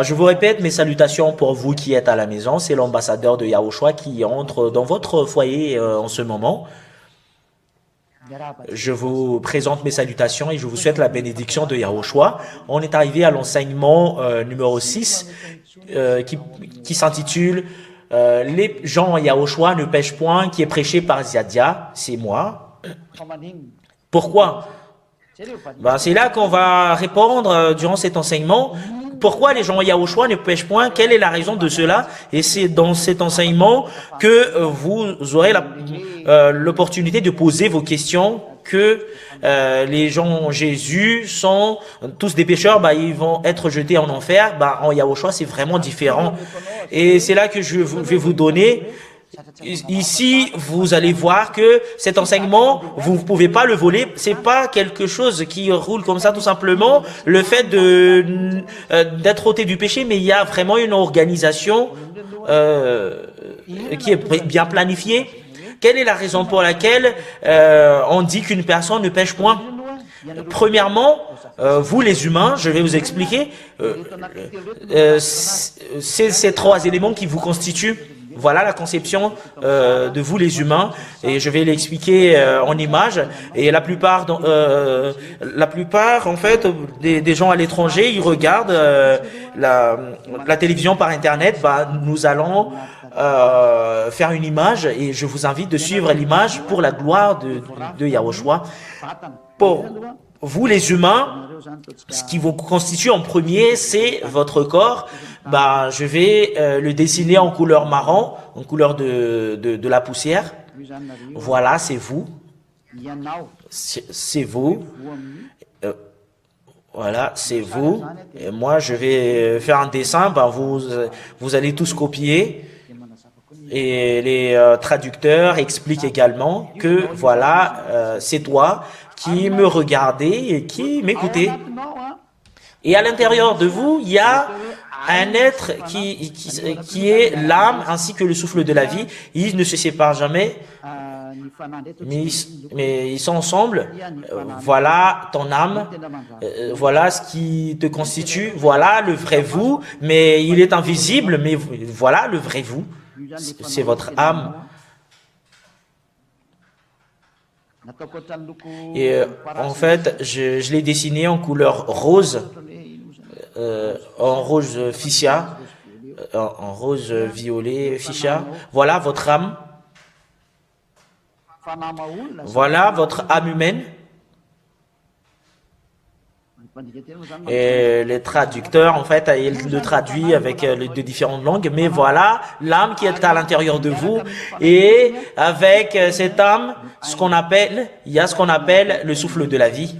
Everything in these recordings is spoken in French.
Je vous répète mes salutations pour vous qui êtes à la maison. C'est l'ambassadeur de Yahushua qui entre dans votre foyer en ce moment. Je vous présente mes salutations et je vous souhaite la bénédiction de Yahushua. On est arrivé à l'enseignement numéro 6 qui s'intitule Les gens à Yahushua ne pêchent point, qui est prêché par Ziadia, c'est moi. Pourquoi? C'est là qu'on va répondre durant cet enseignement. Pourquoi les gens à Yahushua ne pêchent point? Quelle est la raison de cela? Et c'est dans cet enseignement que vous aurez l'opportunité de poser vos questions, que les gens Jésus sont tous des pécheurs, ils vont être jetés en enfer. En Yahushua, c'est vraiment différent. Et c'est là que je vais vous donner. Ici, vous allez voir que cet enseignement, vous ne pouvez pas le voler. C'est pas quelque chose qui roule comme ça, tout simplement. Le fait d'être ôté du péché, mais il y a vraiment une organisation qui est bien planifiée. Quelle est la raison pour laquelle on dit qu'une personne ne pêche point? Premièrement, vous les humains, je vais vous expliquer, c'est ces trois éléments qui vous constituent. Voilà la conception de vous les humains, et je vais l'expliquer en images. Et la plupart en fait des gens à l'étranger, ils regardent la télévision par internet. Nous allons faire une image et je vous invite de suivre l'image pour la gloire de Yahushua. Pour vous les humains, ce qui vous constitue en premier, c'est votre corps. Je vais le dessiner en couleur marron, en couleur de la poussière. Voilà, c'est vous. C'est vous. Voilà, c'est vous. Et moi, je vais faire un dessin. Vous allez tous copier. Et les traducteurs expliquent également que voilà, c'est toi qui me regardez et qui m'écoutez. Et à l'intérieur de vous, il y a un être qui est l'âme ainsi que le souffle de la vie. Ils ne se séparent jamais, mais ils sont ensemble. Voilà ton âme, voilà ce qui te constitue, voilà le vrai vous, mais il est invisible, mais voilà le vrai vous. C'est votre âme. Et en fait, je l'ai dessiné en couleur rose, en rose fuchsia, en rose violet fuchsia. Voilà votre âme. Voilà votre âme humaine. Et les traducteurs, en fait, ils le traduisent avec les deux différentes langues. Mais voilà l'âme qui est à l'intérieur de vous. Et avec cette âme, il y a ce qu'on appelle le souffle de la vie.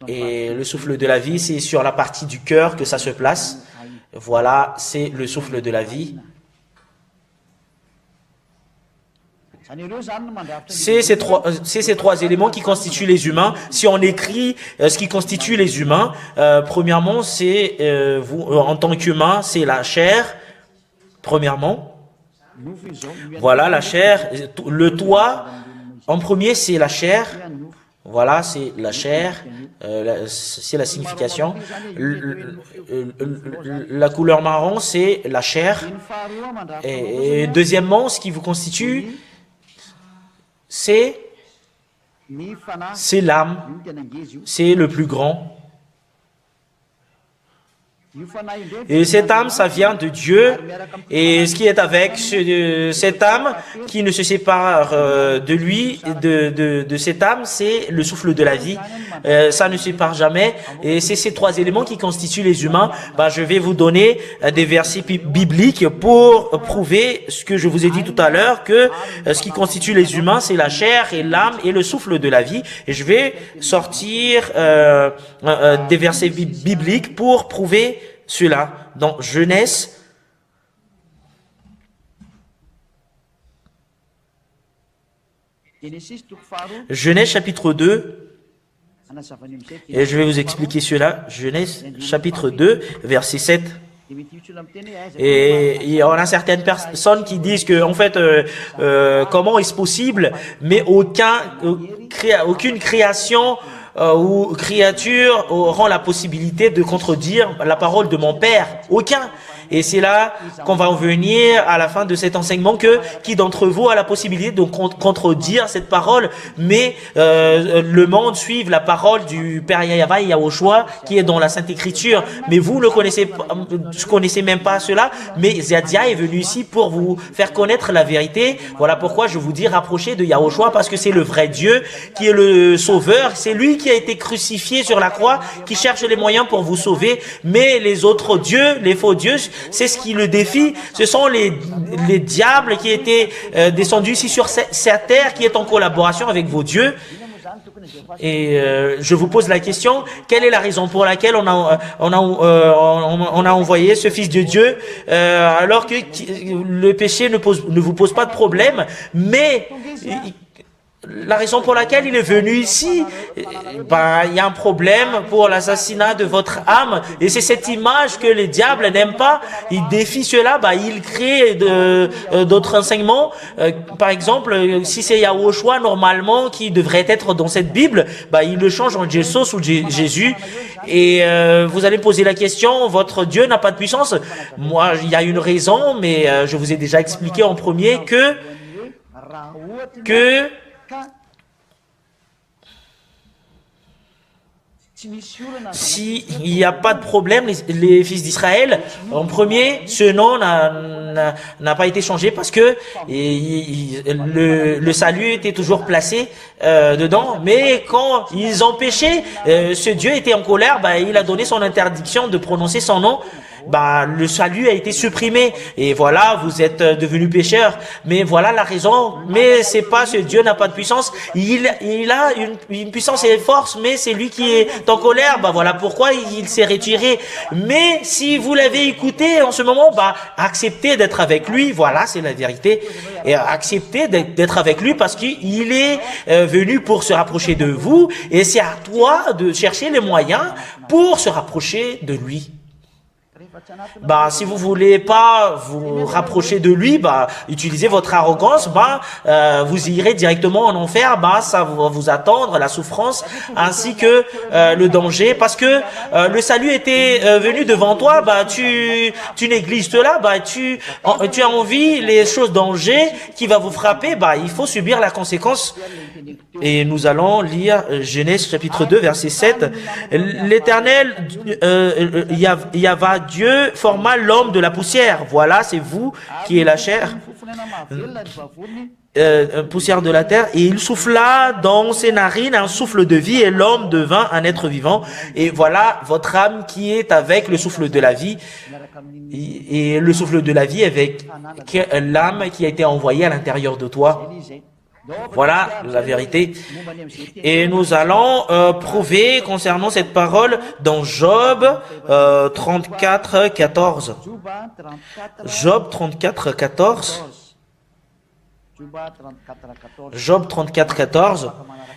Et le souffle de la vie, c'est sur la partie du cœur que ça se place. Voilà, c'est le souffle de la vie. C'est ces trois éléments qui constituent les humains. Si on écrit ce qui constitue les humains, premièrement, c'est vous en tant qu'humain, c'est la chair. Premièrement, voilà la chair. Le toit, en premier, c'est la chair. Voilà, c'est la chair. C'est la signification. La couleur marron, c'est la chair. Et deuxièmement, ce qui vous constitue, c'est l'âme, c'est le plus grand. Et cette âme, ça vient de Dieu. Et ce qui est avec cette âme, qui ne se sépare de lui, de cette âme, c'est le souffle de la vie. Ça ne se sépare jamais. Et c'est ces trois éléments qui constituent les humains. Je vais vous donner des versets bibliques pour prouver ce que je vous ai dit tout à l'heure, que ce qui constitue les humains, c'est la chair et l'âme et le souffle de la vie. Et je vais sortir des versets bibliques pour prouver cela. Dans Genèse, chapitre 2, et je vais vous expliquer cela. Genèse chapitre 2, verset 7. Et il y en a certaines personnes qui disent que, en fait, comment est-ce possible, mais aucune création ou créature auront la possibilité de contredire la parole de mon Père? Aucun. Et c'est là qu'on va en venir à la fin de cet enseignement que qui d'entre vous a la possibilité de contredire cette parole, mais le monde suit la parole du Père Yahweh Yahushua qui est dans la Sainte Écriture. Mais vous ne connaissez même pas cela, mais Zadia est venu ici pour vous faire connaître la vérité. Voilà pourquoi je vous dis rapprochez de Yahushua, parce que c'est le vrai Dieu qui est le Sauveur. C'est lui qui a été crucifié sur la croix, qui cherche les moyens pour vous sauver. Mais les autres dieux, les faux dieux, c'est ce qui le défie. Ce sont les diables qui étaient descendus ici sur cette terre, qui est en collaboration avec vos dieux. Et je vous pose la question, quelle est la raison pour laquelle on a envoyé ce Fils de Dieu alors que le péché ne vous pose pas de problème, mais la raison pour laquelle il est venu ici, il y a un problème pour l'assassinat de votre âme, et c'est cette image que les diables n'aiment pas. Ils défient cela, ils créent d'autres enseignements. Par exemple, si c'est Yahushua normalement qui devrait être dans cette Bible, ils le changent en Jesus ou Jésus. Et vous allez poser la question, votre Dieu n'a pas de puissance? Moi, il y a une raison, mais je vous ai déjà expliqué en premier que s'il n'y a pas de problème, les fils d'Israël, en premier, ce nom n'a pas été changé parce que le salut était toujours placé dedans. Mais quand ils ont péché, ce Dieu était en colère, il a donné son interdiction de prononcer son nom. Le salut a été supprimé, et voilà, vous êtes devenus pécheurs. Mais voilà la raison. Mais c'est pas ce Dieu n'a pas de puissance. Il a une puissance et une force, mais c'est lui qui est en colère. Voilà pourquoi il s'est retiré. Mais si vous l'avez écouté en ce moment, acceptez d'être avec lui. Voilà, c'est la vérité. Et acceptez d'être avec lui parce qu'il est venu pour se rapprocher de vous, et c'est à toi de chercher les moyens pour se rapprocher de lui. Si vous voulez pas vous rapprocher de lui, utilisez votre arrogance, vous irez directement en enfer, ça va vous attendre la souffrance ainsi que le danger, parce que le salut était venu devant toi, tu négliges cela, tu as envie les choses danger qui va vous frapper, il faut subir la conséquence. Et nous allons lire Genèse chapitre 2 verset 7. L'Éternel Yahva Dieu forma l'homme de la poussière. Voilà, c'est vous qui est la chair, poussière de la terre, et il souffla dans ses narines un souffle de vie, et l'homme devint un être vivant. Et voilà votre âme qui est avec le souffle de la vie, et le souffle de la vie avec l'âme qui a été envoyée à l'intérieur de toi. Voilà la vérité. Et nous allons prouver concernant cette parole dans Job 34, 14. Job 34, 14. Job 34, 14.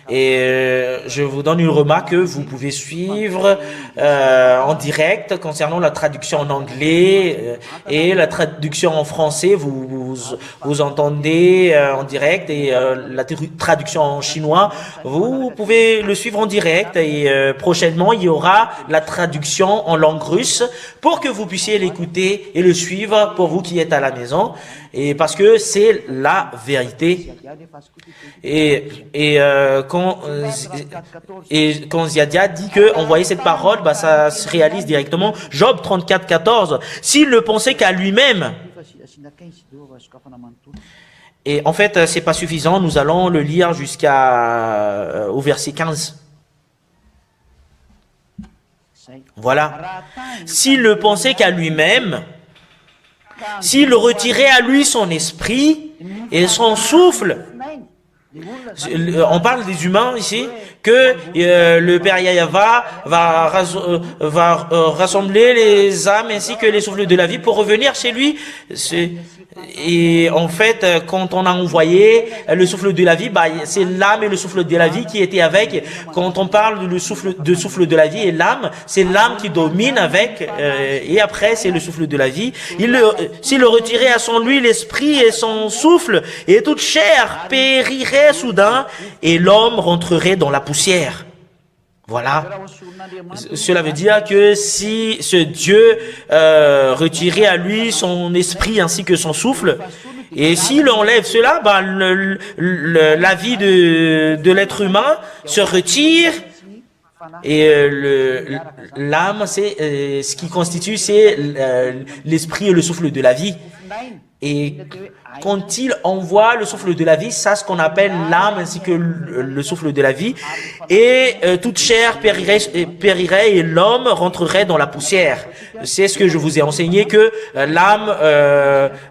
Et je vous donne une remarque que vous pouvez suivre en direct concernant la traduction en anglais et la traduction en français. Vous entendez en direct, et la traduction en chinois, vous pouvez le suivre en direct. Et prochainement, il y aura la traduction en langue russe pour que vous puissiez l'écouter et le suivre pour vous qui êtes à la maison. Et parce que c'est la vérité. Et quand Ziadia dit que envoyer cette parole, ça se réalise directement. Job 34, 14. S'il ne pensait qu'à lui-même. Et en fait, c'est pas suffisant. Nous allons le lire au verset 15. Voilà. S'il ne pensait qu'à lui-même, s'il retirait à lui son esprit et son souffle, on parle des humains ici, que le Père Yahva va rassembler les âmes ainsi que les souffles de la vie pour revenir chez lui. Et en fait, quand on a envoyé le souffle de la vie, c'est l'âme et le souffle de la vie qui étaient avec. Quand on parle de souffle de la vie et l'âme, c'est l'âme qui domine avec, et après c'est le souffle de la vie. S'il le retirait à son lui l'esprit et son souffle, et toute chair périrait soudain, et l'homme rentrerait dans la poussière. Voilà. Cela veut dire que si ce Dieu retirait à lui son esprit ainsi que son souffle, et s'il enlève cela, ben, la vie de l'être humain se retire. Et l'âme, c'est ce qui constitue, c'est l'esprit et le souffle de la vie. Et quand il envoie le souffle de la vie, ça ce qu'on appelle l'âme ainsi que le souffle de la vie, et toute chair périrait et l'homme rentrerait dans la poussière. C'est ce que je vous ai enseigné, que l'âme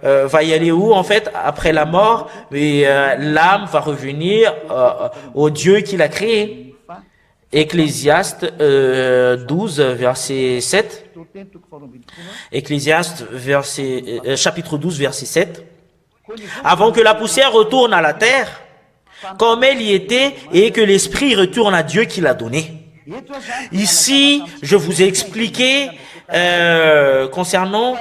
va y aller où en fait après la mort, mais l'âme va revenir au Dieu qui l'a créé. Ecclésiaste 12, verset 7. Ecclésiaste chapitre 12, verset 7. Avant que la poussière retourne à la terre, comme elle y était, et que l'esprit retourne à Dieu qui l'a donné. Ici, je vous ai expliqué concernant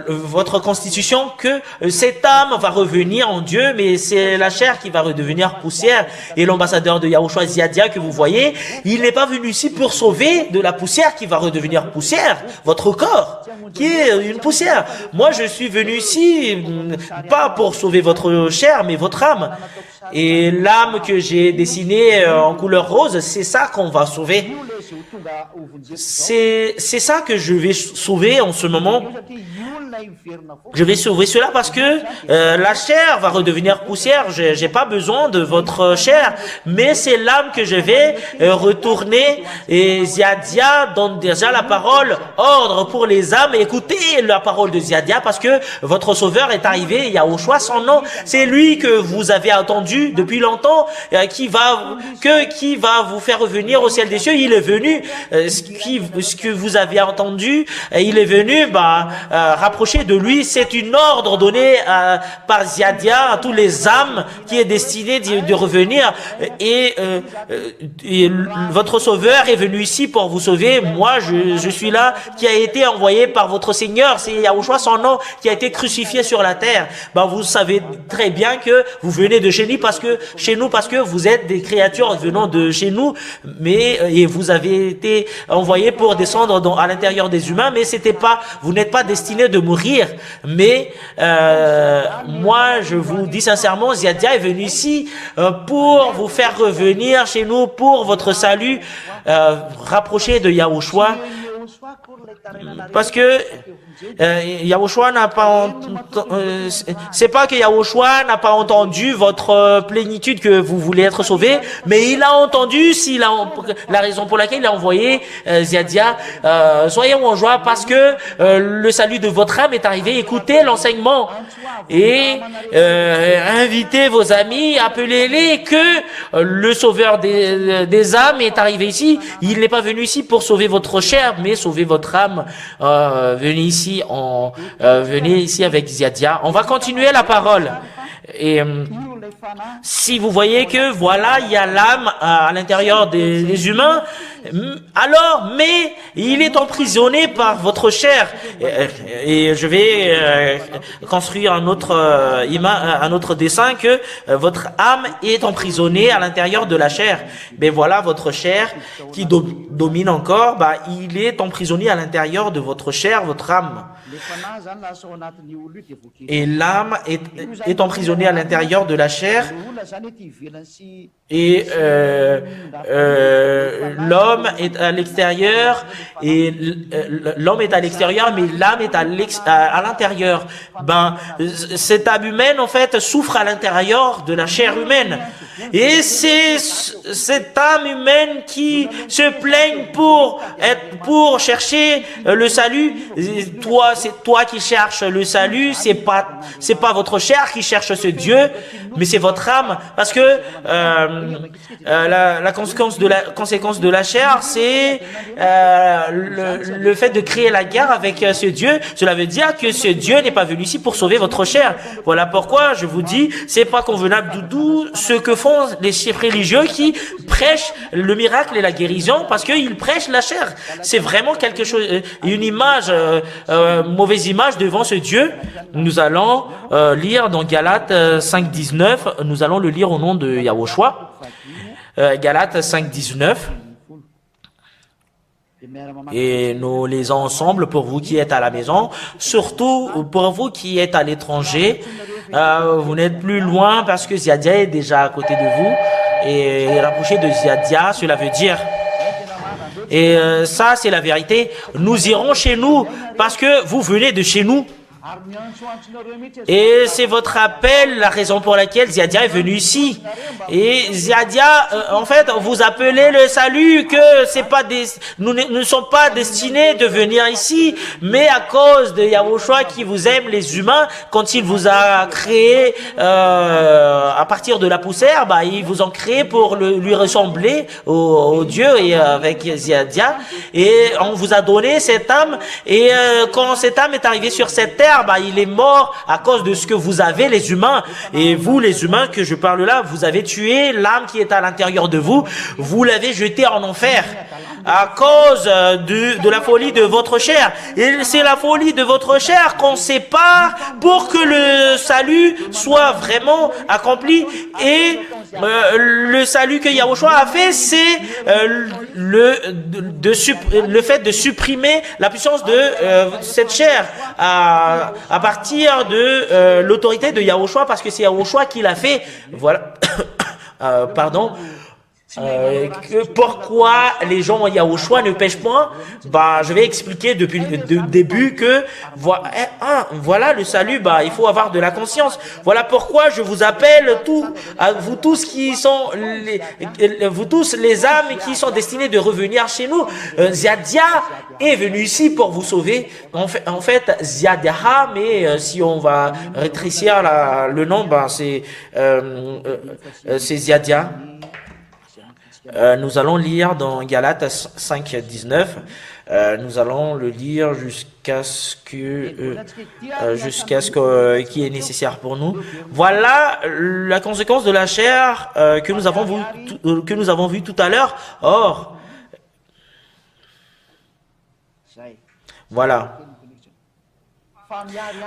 votre constitution que cette âme va revenir en Dieu, mais c'est la chair qui va redevenir poussière. Et l'ambassadeur de Yahushua Ziadia que vous voyez, il n'est pas venu ici pour sauver de la poussière qui va redevenir poussière, votre corps qui est une poussière. Moi je suis venu ici pas pour sauver votre chair mais votre âme. Et l'âme que j'ai dessinée en couleur rose, c'est ça qu'on va sauver. C'est ça que je vais sauver en ce moment. Je vais sauver cela parce que la chair va redevenir poussière. J'ai pas besoin de votre chair, mais c'est l'âme que je vais retourner. Et Ziadia donne déjà la parole, ordre pour les âmes. Écoutez la parole de Ziadia parce que votre sauveur est arrivé. Yahushua, son nom, c'est lui que vous avez attendu depuis longtemps, qui va vous faire revenir au ciel des cieux. Il est venu, ce que vous avez entendu, il est venu rapprocher de lui. C'est une ordre donnée par Ziadia à tous les âmes qui est destiné de revenir. Et votre sauveur est venu ici pour vous sauver. Moi, je suis là, qui a été envoyé par votre Seigneur. C'est Yahushua, son nom, qui a été crucifié sur la terre. Vous savez très bien que vous venez de chez nous parce que vous êtes des créatures venant de chez nous, et vous avez été envoyés pour descendre à l'intérieur des humains, mais vous n'êtes pas destiné de mourir. Mais moi, je vous dis sincèrement, Ziadia est venu ici pour vous faire revenir chez nous, pour votre salut, rapprocher de Yahushua. Parce que Yahushua n'a pas c'est pas que Yahushua n'a pas entendu votre plénitude que vous voulez être sauvé, mais il a entendu la raison pour laquelle il a envoyé Ziadia. Soyez en joie parce que le salut de votre âme est arrivé. Écoutez l'enseignement et invitez vos amis, appelez-les que le sauveur des âmes est arrivé ici. Il n'est pas venu ici pour sauver votre chair, mais sauver votre âme. Venez ici avec Ziadia. On va continuer la parole. Et si vous voyez que voilà, il y a l'âme à l'intérieur des humains, alors, mais il est emprisonné par votre chair. Et je vais construire un autre dessin que votre âme est emprisonnée à l'intérieur de la chair. Mais voilà, votre chair qui domine encore, il est emprisonné à l'intérieur de votre chair, votre âme. Et l'âme est emprisonnée à l'intérieur de la chair. Et l'homme est à l'extérieur, et l'homme est à l'extérieur, mais l'âme est à l'intérieur. Cette âme humaine, en fait, souffre à l'intérieur de la chair humaine. Et c'est cette âme humaine qui se plaigne pour chercher le salut. C'est toi qui cherches le salut. C'est pas votre chair qui cherche ce Dieu, mais c'est votre âme. Parce que la conséquence de la chair, c'est le fait de créer la guerre avec ce Dieu. Cela veut dire que ce Dieu n'est pas venu ici pour sauver votre chair. Voilà pourquoi je vous dis, c'est pas convenable d'où ce que font les chefs religieux qui prêchent le miracle et la guérison, parce qu'ils prêchent la chair. C'est vraiment quelque chose, une image, mauvaise image devant ce Dieu. Nous allons lire dans Galates 5.19, nous allons le lire au nom de Yahushua. Galates 5.19. Et nous lisons ensemble pour vous qui êtes à la maison, surtout pour vous qui êtes à l'étranger. Vous n'êtes plus loin parce que Ziadia est déjà à côté de vous. Et rapproché de Ziadia, cela veut dire... Et ça, c'est la vérité. Nous irons chez nous parce que vous venez de chez nous. Et c'est votre appel, la raison pour laquelle Ziadia est venu ici. Et Ziadia, en fait, vous appelez le salut que c'est pas nous ne sommes pas destinés de venir ici, mais à cause de Yahushua qui vous aime les humains, quand il vous a créé à partir de la poussière, bah ils vous ont créé pour lui ressembler au Dieu et avec Ziadia. Et on vous a donné cette âme. Et quand cette âme est arrivée sur cette terre, bah, il est mort à cause de ce que vous avez, les humains. Et vous, les humains que je parle là, vous avez tué l'âme qui est à l'intérieur de vous. Vous l'avez jeté en enfer à cause de la folie de votre chair. Et c'est la folie de votre chair qu'on sépare pour que le salut soit vraiment accompli. Et le salut que Yahushua a fait, c'est le fait de supprimer la puissance de cette chair à partir de l'autorité de Yahushua, parce que c'est Yahushua qui l'a fait. Voilà. Pardon. Pourquoi les gens en Yahushua ne pêchent point? Bah, je vais expliquer depuis le début que voilà le salut. Bah, il faut avoir de la conscience. Voilà pourquoi je vous appelle vous tous qui sont vous tous les âmes qui sont destinées de revenir chez nous. Ziadia est venu ici pour vous sauver. En fait, Ziadia, mais si on va rétrécir le nom, bah, c'est Ziadia. Nous allons lire dans Galates 5:19. Nous allons le lire jusqu'à ce qui est nécessaire pour nous. Voilà la conséquence de la chair que nous avons vu tout à l'heure. Voilà.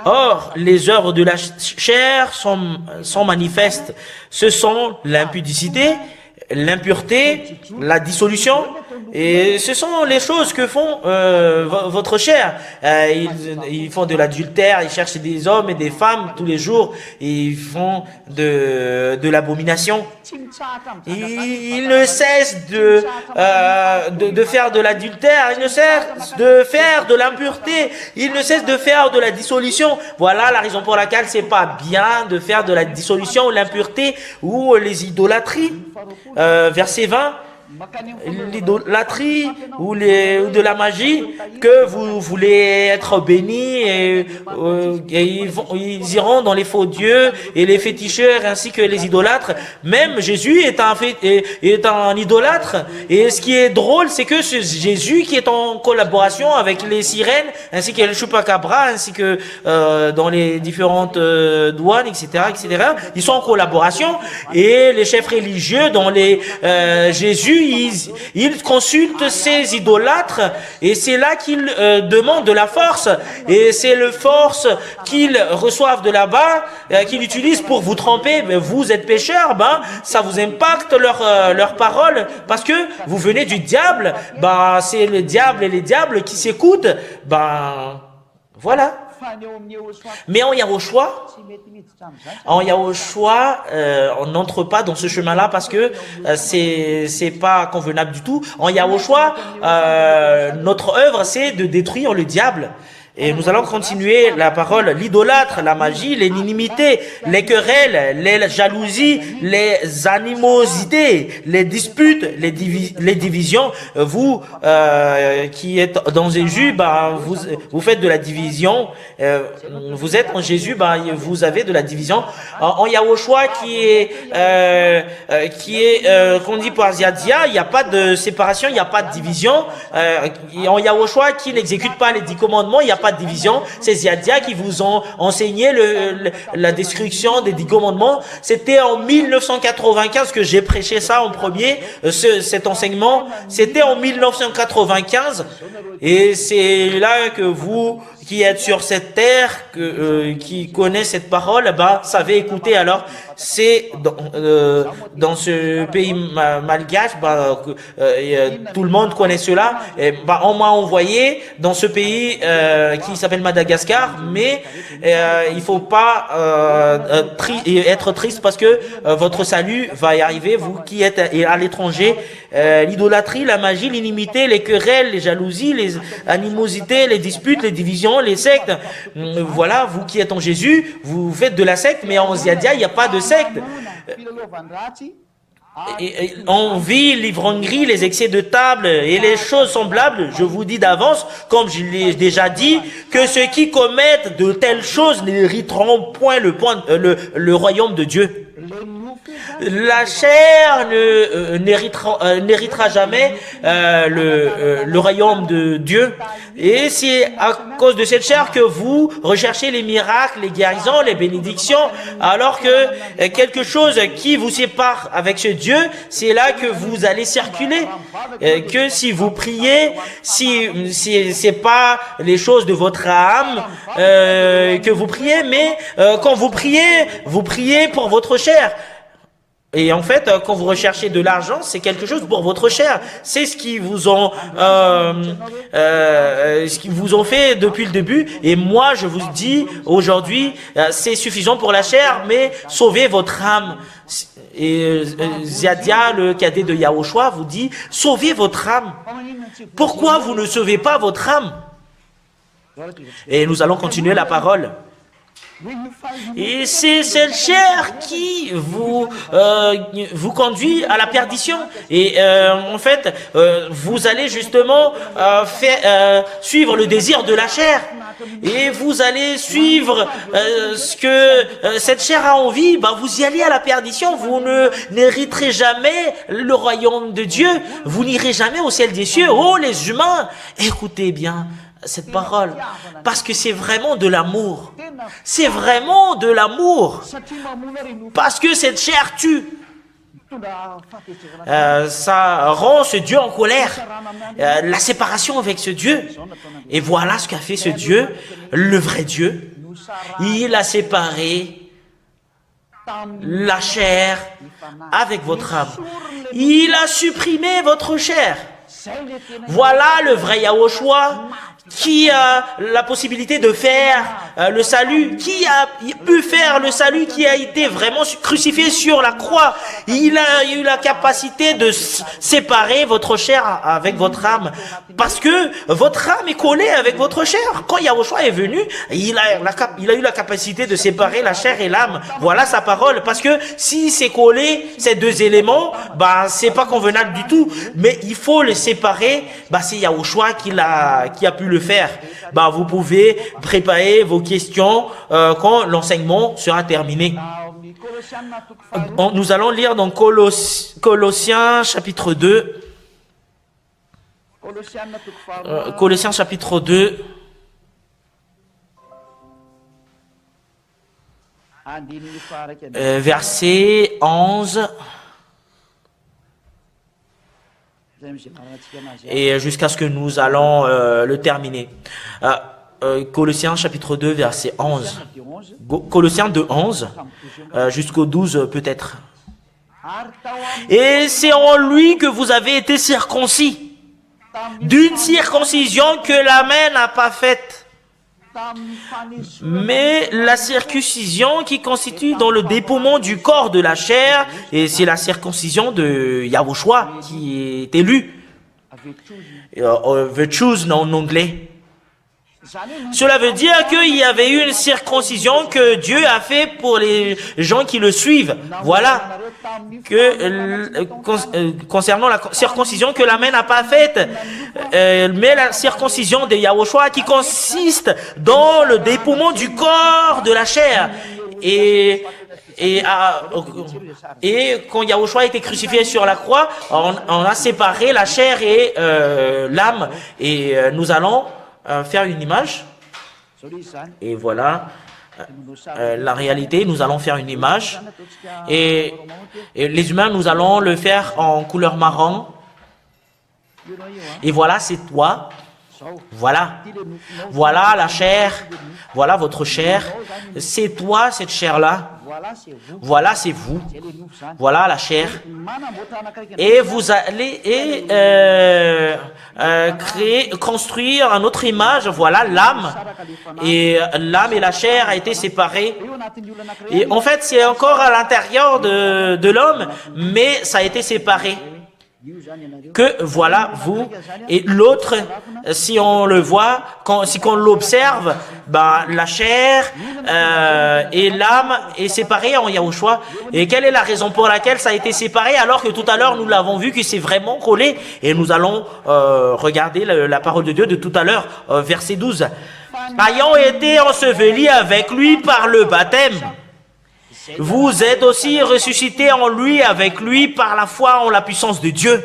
Or, les œuvres de la chair sont manifestes. Ce sont l'impudicité, l'impureté, la dissolution, et ce sont les choses que font votre chair. Ils font de l'adultère, ils cherchent des hommes et des femmes tous les jours, et ils font de l'abomination. Ils ne cessent de faire de l'adultère, ils ne cessent de faire de l'impureté, ils ne cessent de faire de la dissolution. Voilà la raison pour laquelle c'est pas bien de faire de la dissolution ou l'impureté ou les idolâtries. Verset 20, l'idolâtrie ou de la magie, que vous voulez être bénis et ils iront dans les faux dieux et les féticheurs ainsi que les idolâtres. Même Jésus est un idolâtre. Et ce qui est drôle, c'est que c'est Jésus qui est en collaboration avec les sirènes ainsi que le chupacabra ainsi que dans les différentes douanes, etc., etc. Ils sont en collaboration, et les chefs religieux dans les Jésus, ils consultent ces idolâtres, et c'est là qu'ils demandent de la force, et c'est le force qu'ils reçoivent de là-bas, qu'ils utilisent pour vous tromper. Mais vous êtes pécheurs, ben ça vous impacte leur parole, parce que vous venez du diable. Ben c'est le diable et les diables qui s'écoutent. Ben voilà. Mais en Yahushua, on n'entre pas dans ce chemin-là parce que c'est pas convenable du tout. En Yahushua, notre œuvre, c'est de détruire le diable. Et nous allons continuer la parole. L'idolâtre, la magie, l'inimité, les querelles, les jalousies, les animosités, les disputes, les divisions. Vous qui êtes dans Jésus, bah, vous faites de la division. Vous êtes en Jésus, bah, vous avez de la division. En Yahushua qu'on dit par Ziadia, il n'y a pas de séparation, il n'y a pas de division. En Yahushua qui n'exécute pas les 10 commandements, il n'y a pas de division. C'est Ziadia qui vous ont enseigné la destruction des 10 commandements. C'était en 1995 que j'ai prêché ça en premier, cet enseignement. C'était en 1995, et c'est là que vous qui êtes sur cette terre, qui connaît cette parole, bah, savez écouter. Alors, c'est dans ce pays malgache, bah, tout le monde connaît cela. Et, bah, on m'a envoyé dans ce pays qui s'appelle Madagascar, mais il faut pas être triste parce que votre salut va y arriver, vous qui êtes à l'étranger. L'idolâtrie, la magie, l'inimité, les querelles, les jalousies, les animosités, les disputes, les divisions, les sectes. Voilà, vous qui êtes en Jésus, vous faites de la secte, mais en Ziadia, il n'y a pas de secte. On vit l'ivrognerie, les excès de table et les choses semblables. Je vous dis d'avance, comme je l'ai déjà dit, que ceux qui commettent de telles choses n'hériteront point le royaume de Dieu. La chair n'héritera jamais le royaume de Dieu. Et c'est à cause de cette chair que vous recherchez les miracles, les guérisons, les bénédictions, alors que quelque chose qui vous sépare avec ce Dieu, c'est là que vous allez circuler. Que si vous priez, si c'est pas les choses de votre âme que vous priez, mais quand vous priez pour votre chair. Et en fait, quand vous recherchez de l'argent, c'est quelque chose pour votre chair. C'est ce qu'ils vous ont fait depuis le début. Et moi, je vous dis aujourd'hui, c'est suffisant pour la chair, mais sauvez votre âme. Et Ziadia, le cadet de Yahushua, vous dit, sauvez votre âme. Pourquoi vous ne sauvez pas votre âme? Et nous allons continuer la parole. Et c'est cette chair qui vous conduit à la perdition. Et en fait, vous allez justement suivre le désir de la chair. Et vous allez suivre ce que cette chair a envie. Bah, vous y allez à la perdition. Vous n'hériterez jamais le royaume de Dieu. Vous n'irez jamais au ciel des cieux. Oh, les humains, écoutez bien cette parole, parce que c'est vraiment de l'amour. C'est vraiment de l'amour. Parce que cette chair tue. Ça rend ce Dieu en colère. La séparation avec ce Dieu. Et voilà ce qu'a fait ce Dieu, le vrai Dieu. Il a séparé la chair avec votre âme. Il a supprimé votre chair. Voilà le vrai Yahushua qui a la possibilité de faire le salut, qui a pu faire le salut, qui a été vraiment crucifié sur la croix. Il a eu la capacité de séparer votre chair avec votre âme, parce que votre âme est collée avec votre chair. Quand Yahushua est venu, il a eu la capacité de séparer la chair et l'âme. Voilà sa parole, parce que si c'est collé, ces deux éléments, bah, c'est pas convenable du tout, mais il faut les séparer. Bah, c'est Yahushua qui a pu le faire. Bah, vous pouvez préparer vos questions quand l'enseignement sera terminé. Nous allons lire dans Colossiens chapitre 2. Colossiens chapitre 2. Verset 11. Et jusqu'à ce que nous allons le terminer. Colossiens chapitre 2, verset 11. Colossiens 2, 11 jusqu'au 12 peut-être. Et c'est en lui que vous avez été circoncis, d'une circoncision que la main n'a pas faite, mais la circoncision qui constitue dans le dépouillement du corps de la chair, et c'est la circoncision de Yahushua qui est élu. The chosen en anglais. Cela veut dire qu'il y avait eu une circoncision que Dieu a fait pour les gens qui le suivent. Voilà. Concernant la circoncision que la main n'a pas faite, mais la circoncision de Yahushua qui consiste dans le dépouillement du corps de la chair. Et quand Yahushua a été crucifié sur la croix, on a séparé la chair et l'âme. Et nous allons faire une image. Et voilà la réalité. Nous allons faire une image. Et les humains, nous allons le faire en couleur marron. Et voilà, c'est toi. Voilà. Voilà la chair. Voilà votre chair. C'est toi, cette chair-là. Voilà, c'est vous. Voilà la chair. Et vous allez construire une autre image. Voilà l'âme. Et l'âme et la chair a été séparées. Et en fait, c'est encore à l'intérieur de l'homme, mais ça a été séparé. Que voilà vous et l'autre, si on le voit, si on l'observe, ben, la chair et l'âme est séparée en Yahushua. Et quelle est la raison pour laquelle ça a été séparé alors que tout à l'heure nous l'avons vu que c'est vraiment collé? Et nous allons regarder la parole de Dieu de tout à l'heure, verset 12. Ayant été ensevelis avec lui par le baptême, vous êtes aussi ressuscités en lui, avec lui, par la foi en la puissance de Dieu.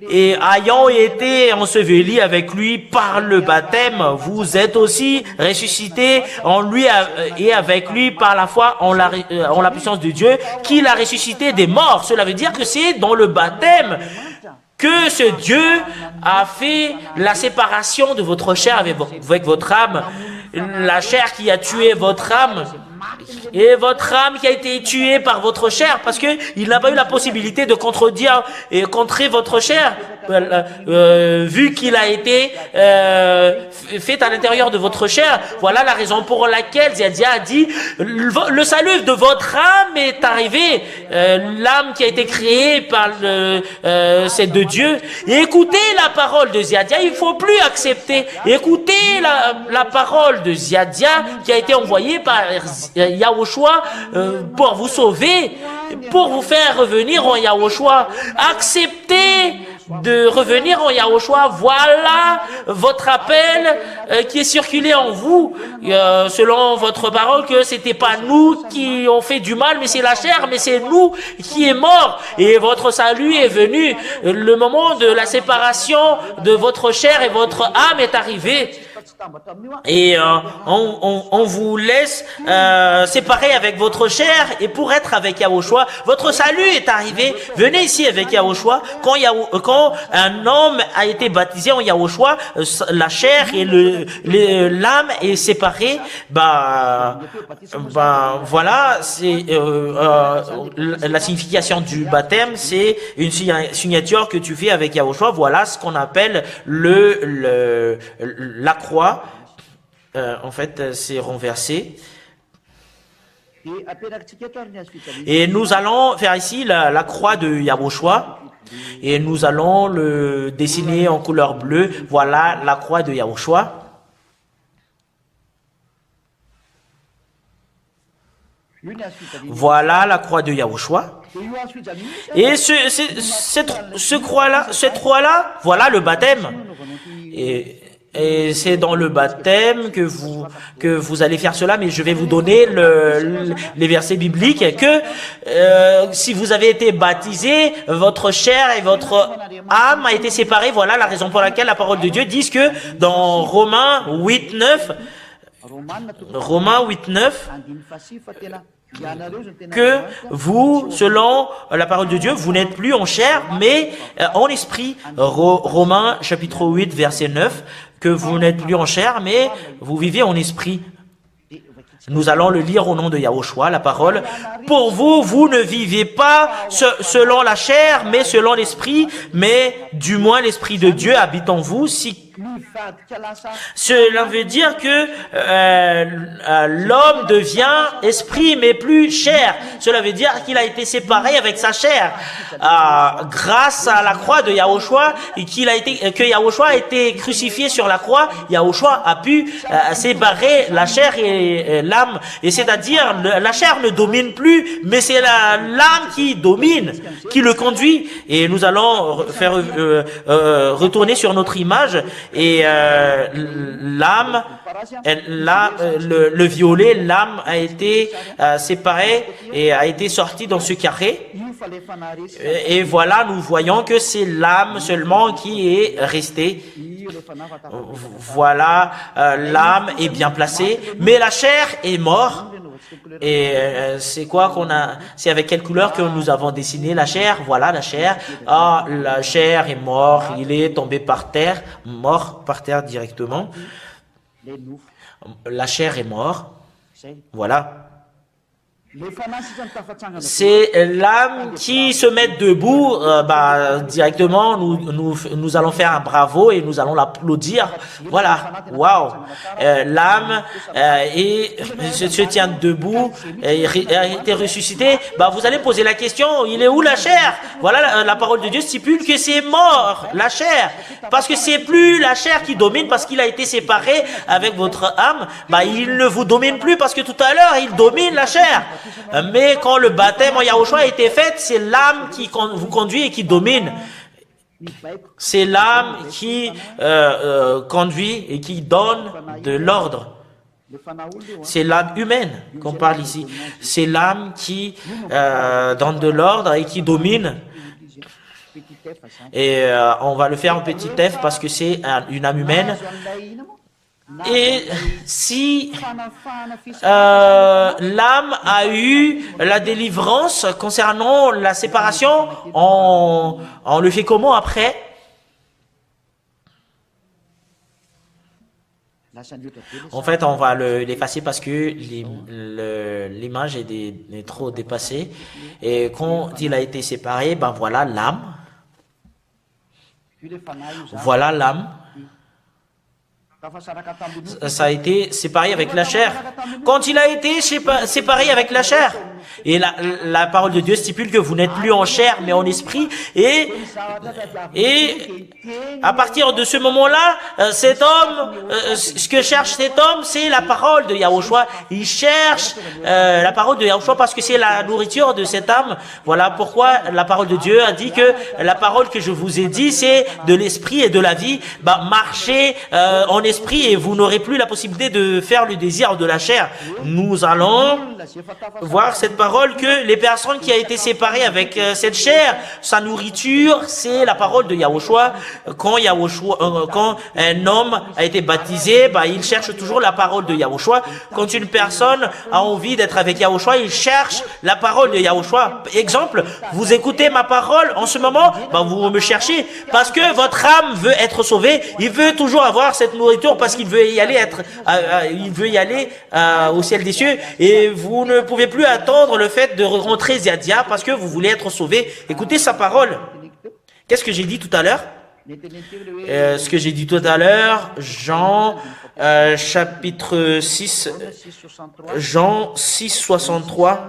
Et ayant été ensevelis avec lui par le baptême, vous êtes aussi ressuscités en lui et avec lui par la foi en la puissance de Dieu, qui l'a ressuscité des morts. Cela veut dire que c'est dans le baptême que ce Dieu a fait la séparation de votre chair avec votre âme. La chair qui a tué votre âme. Et votre âme qui a été tuée par votre chair, parce que il n'a pas eu la possibilité de contredire et contrer votre chair, vu qu'il a été fait à l'intérieur de votre chair. Voilà la raison pour laquelle Ziadia a dit le salut de votre âme est arrivé. L'âme qui a été créée par c'est de Dieu. Et écoutez la parole de Ziadia, il ne faut plus accepter. Écoutez la parole de Ziadia qui a été envoyée par Yahushua pour vous sauver, pour vous faire revenir en Yahushua. Acceptez de revenir en Yahushua. Voilà votre appel qui est circulé en vous, selon votre parole, que c'était pas nous qui ont fait du mal, mais c'est la chair, mais c'est nous qui est mort. Et votre salut est venu. Le moment de la séparation de votre chair et votre âme est arrivé. Et on vous laisse séparer avec votre chair et pour être avec Yahushua. Votre salut est arrivé. Venez ici avec Yahushua. Quand un homme a été baptisé en Yahushua, la chair et l'âme est séparée. Voilà, c'est la signification du baptême, c'est une signature que tu fais avec Yahushua. Voilà ce qu'on appelle la croix. En fait, c'est renversé. Et nous allons faire ici la croix de Yahushua. Et nous allons le dessiner en couleur bleue. Voilà la croix de Yahushua. Voilà la croix de Yahushua. Et cette croix-là, voilà le baptême. Et c'est dans le baptême que vous allez faire cela, mais je vais vous donner les versets bibliques que si vous avez été baptisé, votre chair et votre âme a été séparée. Voilà la raison pour laquelle la parole de Dieu dit que dans Romains 8.9, que vous, selon la parole de Dieu, vous n'êtes plus en chair, mais en esprit. Romains chapitre 8, verset 9, que vous n'êtes plus en chair, mais vous vivez en esprit. Nous allons le lire au nom de Yahushua, la parole. Pour vous, vous ne vivez pas selon la chair, mais selon l'esprit, mais du moins l'esprit de Dieu habite en vous. Cela veut dire que l'homme devient esprit, mais plus chair. Cela veut dire qu'il a été séparé avec sa chair. Grâce à la croix de Yahushua, et que Yahushua a été crucifié sur la croix, Yahushua a pu séparer la chair et l'âme. Et c'est-à-dire, la chair ne domine plus, mais c'est l'âme qui domine, qui le conduit. Et nous allons faire retourner sur notre image. Et l'âme, le violet, l'âme a été séparée et a été sortie dans ce carré. Et voilà, nous voyons que c'est l'âme seulement qui est restée. Voilà, l'âme est bien placée, mais la chair est morte. Et c'est quoi qu'on a, c'est avec quelle couleur que nous avons dessiné la chair? Voilà la chair. Ah, la chair est morte, il est tombé par terre, mort par terre directement. La chair est morte. Voilà. C'est l'âme qui se met debout, directement, nous allons faire un bravo et nous allons l'applaudir. Voilà, waouh. L'âme se tient debout, a été ressuscité. Vous allez poser la question, il est où la chair? Voilà, la parole de Dieu stipule que c'est mort, la chair. Parce que c'est plus la chair qui domine, parce qu'il a été séparé avec votre âme. Il ne vous domine plus parce que tout à l'heure, il domine la chair. Mais quand le baptême en Yahushua a été fait, c'est l'âme qui vous conduit et qui domine. C'est l'âme qui conduit et qui donne de l'ordre. C'est l'âme humaine qu'on parle ici. C'est l'âme qui donne de l'ordre et qui domine. Et on va le faire en petit f parce que c'est une âme humaine. Et si l'âme a eu la délivrance concernant la séparation, on le fait comment après? En fait, on va l'effacer parce que l'image est trop dépassée. Et quand il a été séparé, voilà l'âme. Voilà l'âme. Ça a été séparé avec la chair. Quand il a été séparé avec la chair, et la parole de Dieu stipule que vous n'êtes plus en chair mais en esprit, et à partir de ce moment-là, cet homme, ce que cherche cet homme, c'est la parole de Yahushua. Il cherche la parole de Yahushua parce que c'est la nourriture de cette âme. Voilà pourquoi la parole de Dieu a dit que la parole que je vous ai dit, c'est de l'esprit et de la vie. Marchez en esprit et vous n'aurez plus la possibilité de faire le désir de la chair. Nous allons voir cette parole que les personnes qui ont été séparées avec cette chair, sa nourriture, c'est la parole de Yahushua. Quand un homme a été baptisé, il cherche toujours la parole de Yahushua. Quand une personne a envie d'être avec Yahushua, il cherche la parole de Yahushua. Exemple, vous écoutez ma parole en ce moment, vous me cherchez parce que votre âme veut être sauvée. Il veut toujours avoir cette nourriture parce qu'il veut y aller au ciel des cieux. Et vous ne pouvez plus attendre le fait de rentrer Ziadia parce que vous voulez être sauvé. Écoutez sa parole. Qu'est-ce que j'ai dit tout à l'heure? Ce que j'ai dit tout à l'heure, Jean chapitre 6, Jean 6, 63.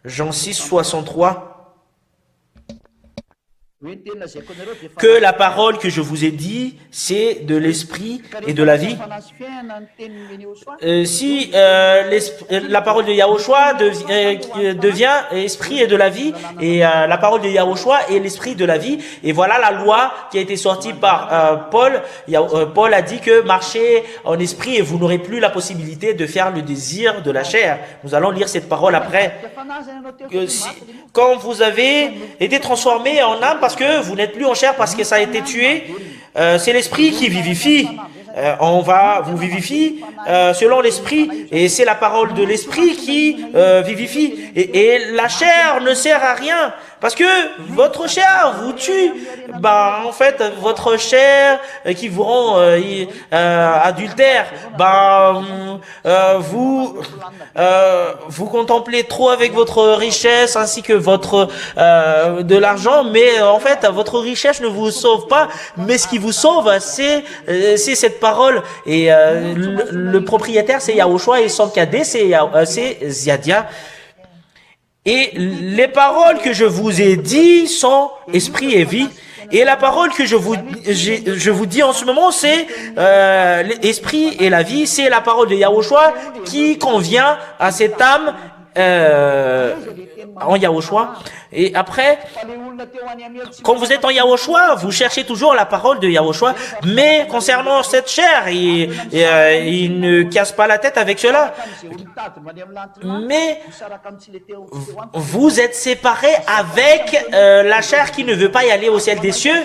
Jean 6, 63. Que la parole que je vous ai dit, c'est de l'esprit et de la vie. Si la parole de Yahushua devient esprit et de la vie, et la parole de Yahushua est l'esprit de la vie, et voilà la loi qui a été sortie par Paul. Paul a dit que marchez en esprit et vous n'aurez plus la possibilité de faire le désir de la chair. Nous allons lire cette parole après. Quand vous avez été transformé en âme parce que vous n'êtes plus en chair parce que ça a été tué, c'est l'esprit qui vivifie. On va vous vivifier selon l'esprit et c'est la parole de l'esprit qui vivifie. Et la chair ne sert à rien parce que votre chair vous tue. En fait, votre chair qui vous rend adultère, vous contemplez trop avec votre richesse ainsi que votre de l'argent, mais en fait, votre richesse ne vous sauve pas. Mais ce qui vous sauve, c'est cette parole. Et le propriétaire, c'est Yahushua et son cadet, c'est Ziadia. Et les paroles que je vous ai dit sont esprit et vie. Et la parole que je vous dis en ce moment, c'est l'esprit et la vie. C'est la parole de Yahushua qui convient à cette âme en Yahushua. Et après, quand vous êtes en Yahushua, vous cherchez toujours la parole de Yahushua. Mais concernant cette chair, il ne casse pas la tête avec cela. Mais vous êtes séparés avec la chair qui ne veut pas y aller au ciel des cieux.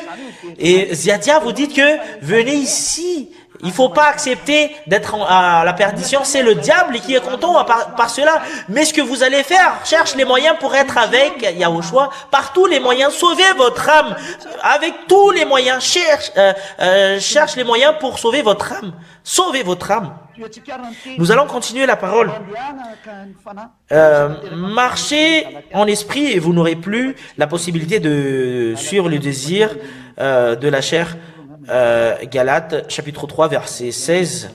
Et Ziadia, vous dites que venez ici. Il faut pas accepter d'être à la perdition. C'est le diable qui est content par cela. Mais ce que vous allez faire, cherche les moyens pour être avec Yahushua. Par tous les moyens, sauvez votre âme. Avec tous les moyens, cherche les moyens pour sauver votre âme. Sauvez votre âme. Nous allons continuer la parole. Marchez en esprit et vous n'aurez plus la possibilité de suivre le désir de la chair. Galates, chapitre 3, verset 16.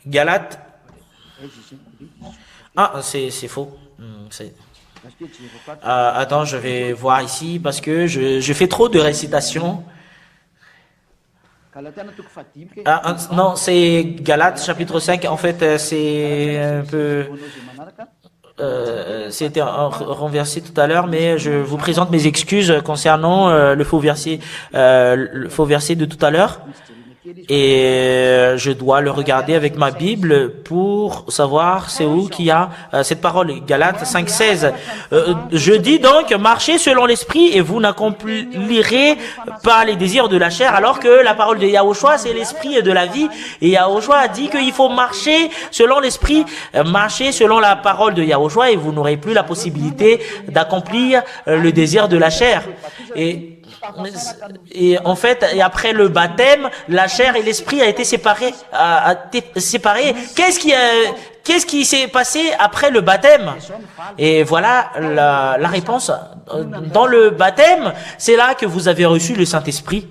Galates. Ah, c'est faux. Attends, je vais voir ici parce que je fais trop de récitation. Non, c'est Galates, chapitre 5. En fait, c'est un peu... c'était renversé tout à l'heure, mais je vous présente mes excuses concernant le faux verset de tout à l'heure. Et je dois le regarder avec ma Bible pour savoir c'est où qu'il y a cette parole. Galates 5,16. Je dis donc, marchez selon l'esprit et vous n'accomplirez pas les désirs de la chair, alors que la parole de Yahushua, c'est l'esprit de la vie. Et Yahushua a dit qu'il faut marcher selon l'esprit, marcher selon la parole de Yahushua et vous n'aurez plus la possibilité d'accomplir le désir de la chair. Et en fait, et après le baptême, la chair et l'esprit a été séparés. Qu'est-ce qui s'est passé après le baptême? Et voilà la réponse. Dans le baptême, c'est là que vous avez reçu le Saint-Esprit.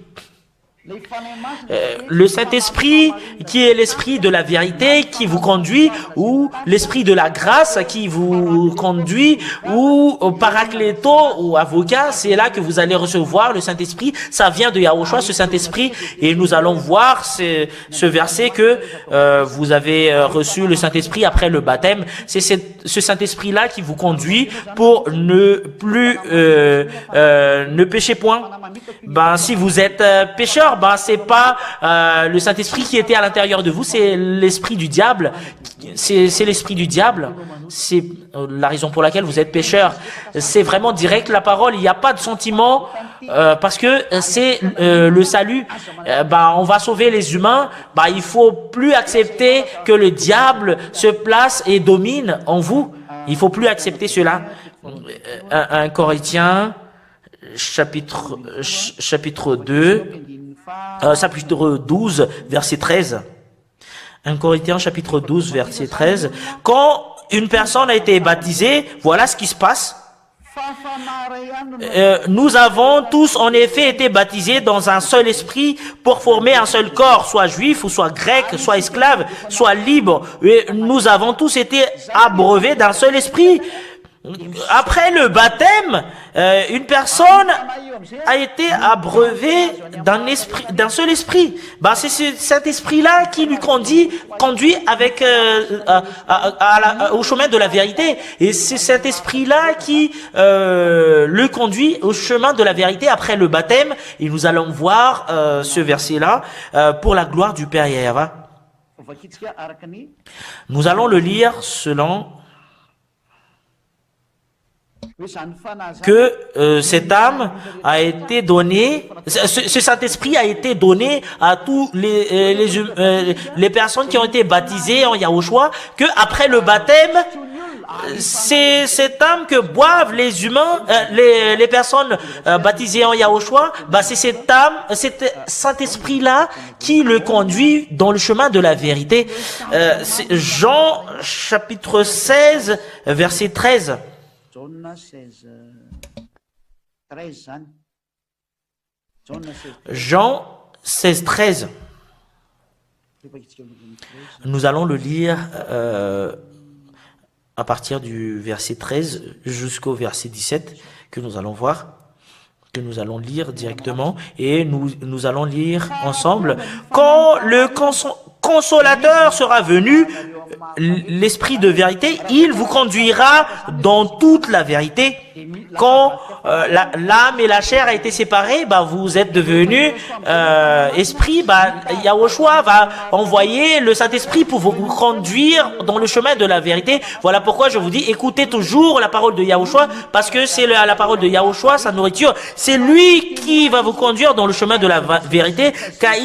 Le Saint-Esprit qui est l'esprit de la vérité qui vous conduit, ou l'esprit de la grâce qui vous conduit, ou paracléto ou avocat, c'est là que vous allez recevoir le Saint-Esprit. Ça vient de Yahushua, ce Saint-Esprit, et nous allons voir ce verset que vous avez reçu le Saint-Esprit après le baptême. C'est ce Saint-Esprit-là qui vous conduit pour ne plus ne pécher point. Ben, si vous êtes pécheur, ben, c'est pas le Saint-Esprit qui était à l'intérieur de vous, c'est l'esprit du diable. C'est l'esprit du diable. C'est la raison pour laquelle vous êtes pécheur. C'est vraiment direct la parole. Il n'y a pas de sentiment parce que c'est le salut. Ben, on va sauver les humains. Ben, il faut plus accepter que le diable se place et domine en vous. Il faut plus accepter cela. Un Corinthiens chapitre 12, verset 13. 1 Corinthiens, chapitre 12, verset 13. Quand une personne a été baptisée, voilà ce qui se passe. Nous avons tous en effet été baptisés dans un seul esprit pour former un seul corps, soit juif ou soit grec, soit esclave, soit libre. Et nous avons tous été abreuvés d'un seul esprit. Après le baptême, une personne a été abreuvée d'un seul esprit. Ben, c'est cet esprit-là qui lui conduit avec au chemin de la vérité. Et c'est cet esprit-là qui le conduit au chemin de la vérité après le baptême. Et nous allons voir ce verset-là pour la gloire du Père Yahva. Nous allons le lire selon que cette âme a été donnée, ce Saint-Esprit a été donné à tous les personnes qui ont été baptisées en Yahushua, que après le baptême, c'est cette âme que boivent les humains, les personnes baptisées en Yahushua, bah c'est cette âme, cet Saint-Esprit-là qui le conduit dans le chemin de la vérité. Jean chapitre 16, verset 13. Jean 16, 13. Nous allons le lire à partir du verset 13 jusqu'au verset 17 que nous allons voir, que nous allons lire directement, et nous allons lire ensemble. Quand le consolateur sera venu, l'esprit de vérité, il vous conduira dans toute la vérité. quand l'âme et la chair a été séparées, bah, vous êtes devenus esprit. Bah, Yahushua va envoyer le Saint-Esprit pour vous conduire dans le chemin de la vérité. Voilà pourquoi je vous dis, écoutez toujours la parole de Yahushua, parce que c'est la parole de Yahushua, sa nourriture. C'est lui qui va vous conduire dans le chemin de la vérité, car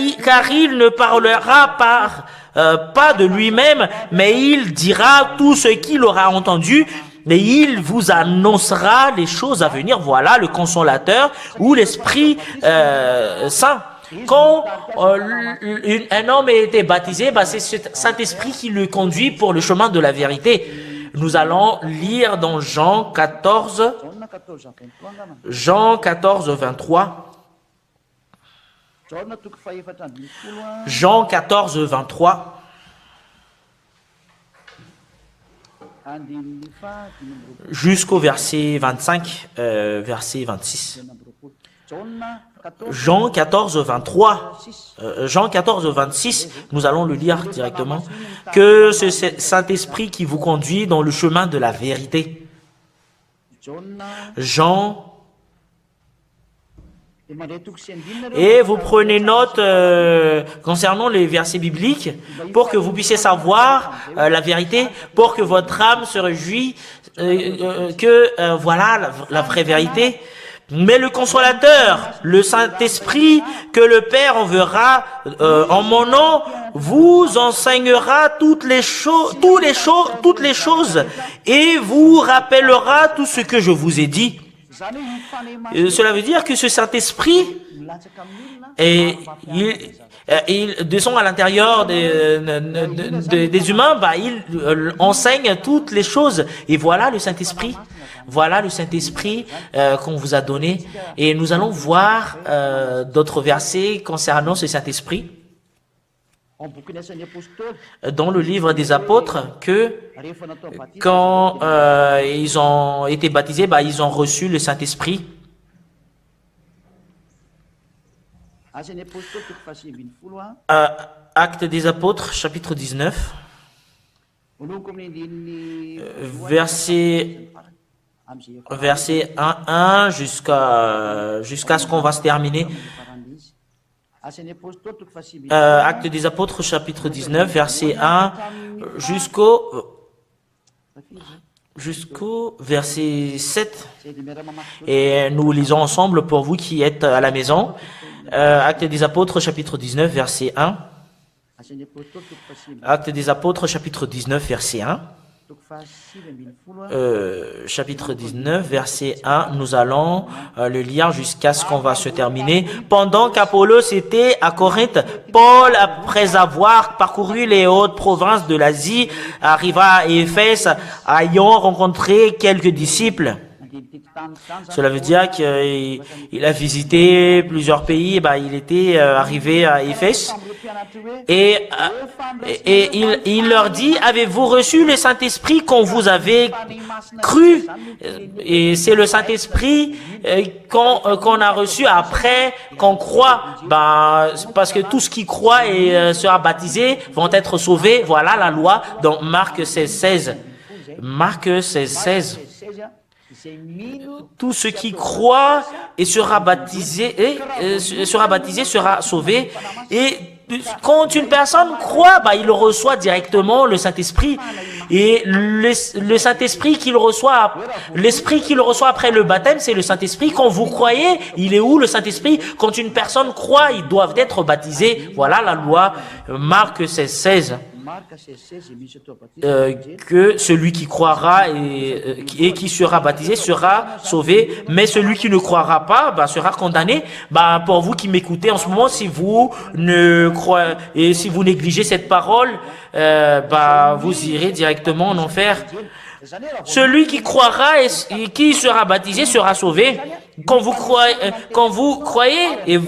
il ne parlera pas de lui-même, mais il dira tout ce qu'il aura entendu, et il vous annoncera les choses à venir. Voilà le consolateur ou l'Esprit Saint. Quand un homme a été baptisé, bah, c'est ce Saint-Esprit qui le conduit pour le chemin de la vérité. Nous allons lire dans Jean 14, 23. Jean 14, 23. Jusqu'au verset 25, verset 26. Jean 14, 23. Jean 14, 26, nous allons le lire directement. Que ce Saint-Esprit qui vous conduit dans le chemin de la vérité. Jean. Et vous prenez note concernant les versets bibliques pour que vous puissiez savoir la vérité, pour que votre âme se réjouisse voilà la vraie vérité. Mais le consolateur, le Saint-Esprit que le Père enverra en mon nom, vous enseignera toutes les choses et vous rappellera tout ce que je vous ai dit. Cela veut dire que ce Saint-Esprit, il descend à l'intérieur des humains, bah, il enseigne toutes les choses. Et voilà le Saint-Esprit. Voilà le Saint-Esprit qu'on vous a donné. Et nous allons voir d'autres versets concernant ce Saint-Esprit dans le livre des apôtres, que quand ils ont été baptisés, bah, ils ont reçu le Saint-Esprit. Actes des apôtres, chapitre 19, verset 1 jusqu'à ce qu'on va se terminer. Actes des apôtres, chapitre 19, verset 1 jusqu'au verset 7. Et nous lisons ensemble pour vous qui êtes à la maison. Actes des apôtres, chapitre 19, verset 1. Actes des apôtres, chapitre 19, verset 1. Chapitre 19, verset 1, nous allons le lire jusqu'à ce qu'on va se terminer. Pendant qu'Apollos était à Corinthe, Paul, après avoir parcouru les hautes provinces de l'Asie, arriva à Éphèse, ayant rencontré quelques disciples. Cela veut dire qu'il a visité plusieurs pays. Bah, il était arrivé à Éphèse et il leur dit: avez-vous reçu le Saint-Esprit quand vous avez cru? Et c'est le Saint-Esprit qu'on a reçu après qu'on croit. Bah, parce que tout ce qui croit et sera baptisé vont être sauvés. Voilà la loi dans Marc 16, 16. Marc 16, 16. Tout ce qui croit et sera baptisé, sera sauvé. Et quand une personne croit, bah, il reçoit directement le Saint-Esprit. Et le Saint-Esprit qu'il reçoit, l'Esprit qu'il reçoit après le baptême, c'est le Saint-Esprit. Quand vous croyez, il est où le Saint-Esprit? Quand une personne croit, ils doivent être baptisés. Voilà la loi. Marc 16, 16. Que celui qui croira et qui sera baptisé sera sauvé, mais celui qui ne croira pas, bah, sera condamné. Bah, pour vous qui m'écoutez en ce moment, si vous ne croyez et si vous négligez cette parole, bah, vous irez directement en enfer. Celui qui croira et qui sera baptisé sera sauvé. Quand vous croyez et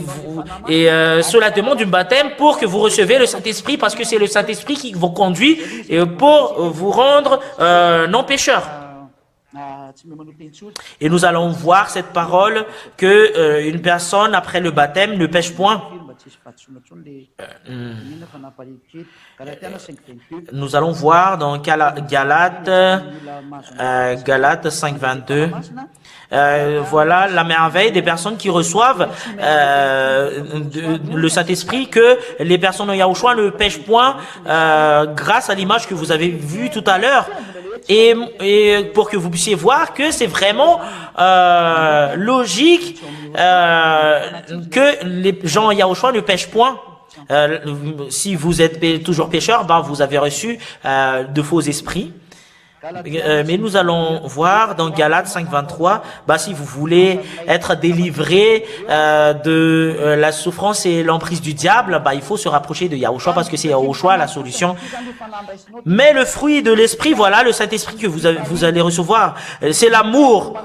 cela demande un baptême pour que vous recevez le Saint-Esprit, parce que c'est le Saint-Esprit qui vous conduit et pour vous rendre non pécheurs. Et nous allons voir cette parole que une personne après le baptême ne pêche point. Nous allons voir dans Galates 5.22. Voilà la merveille des personnes qui reçoivent le Saint-Esprit, que les personnes en Yahushua ne pêchent point grâce à l'image que vous avez vue tout à l'heure. Et pour que vous puissiez voir que c'est vraiment logique que les gens Yahushua ne pêchent point. Si vous êtes toujours pécheur, ben vous avez reçu de faux esprits. Mais nous allons voir dans Galates 5.23, si vous voulez être délivré de la souffrance et l'emprise du diable, il faut se rapprocher de Yahushua, parce que c'est Yahushua la solution. Mais le fruit de l'esprit, voilà le Saint-Esprit que vous allez recevoir, c'est l'amour.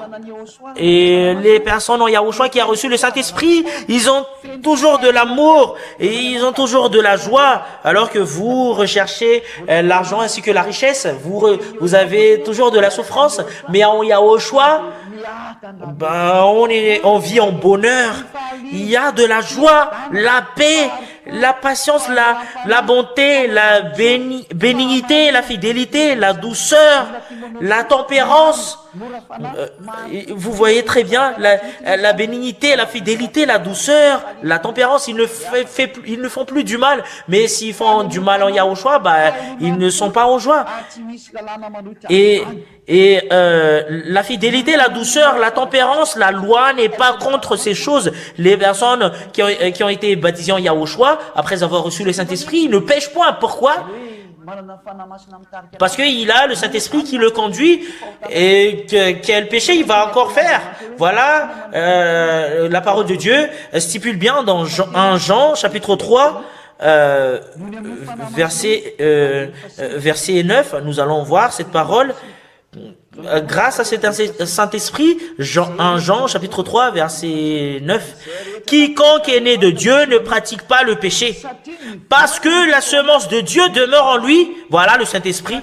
Et les personnes en Yahushua qui a reçu le Saint-Esprit, ils ont toujours de l'amour et ils ont toujours de la joie, alors que vous recherchez l'argent ainsi que la richesse. Vous avez toujours de la souffrance, mais en Yahushua, on vit en bonheur. Il y a de la joie, la paix, la patience, la bonté, la bénignité, la fidélité, la douceur, la tempérance. Vous voyez très bien la bénignité, la fidélité, la douceur, la tempérance. Ils ne font plus du mal, mais s'ils font du mal en Yahushua, ils ne sont pas en joie. Et la fidélité, la douceur, la tempérance, la loi n'est pas contre ces choses. Les personnes qui ont été baptisées en Yahushua, après avoir reçu le Saint-Esprit, ils ne pêchent point. Pourquoi? Parce qu'il a le Saint-Esprit qui le conduit, et quel péché il va encore faire. Voilà, la parole de Dieu stipule bien dans 1 Jean, chapitre 3, verset 9, nous allons voir cette parole. Grâce à cet Saint-Esprit, 1 Jean, chapitre 3, verset 9, « Quiconque est né de Dieu ne pratique pas le péché, parce que la semence de Dieu demeure en lui. » Voilà le Saint-Esprit.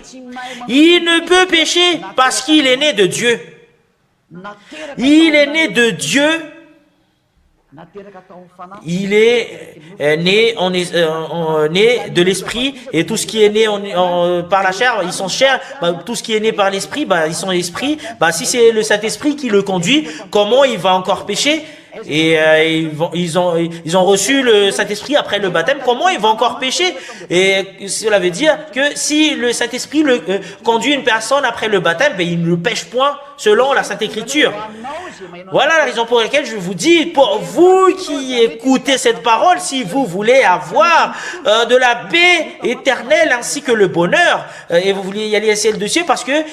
Il ne peut pécher parce qu'il est né de Dieu. Il est né de Dieu. Il est né, né de l'esprit, et tout ce qui est né par la chair, ils sont chair. Tout ce qui est né par l'esprit, ils sont esprit. Si c'est le Saint-Esprit qui le conduit, comment il va encore pécher? Et ils ont reçu le Saint-Esprit après le baptême. Comment ils vont encore pécher? Et cela veut dire que si le Saint-Esprit conduit une personne après le baptême, il ne pêche point selon la Sainte Écriture. Voilà la raison pour laquelle je vous dis, pour vous qui écoutez cette parole, si vous voulez avoir de la paix éternelle ainsi que le bonheur, et vous voulez y aller au ciel des cieux, parce que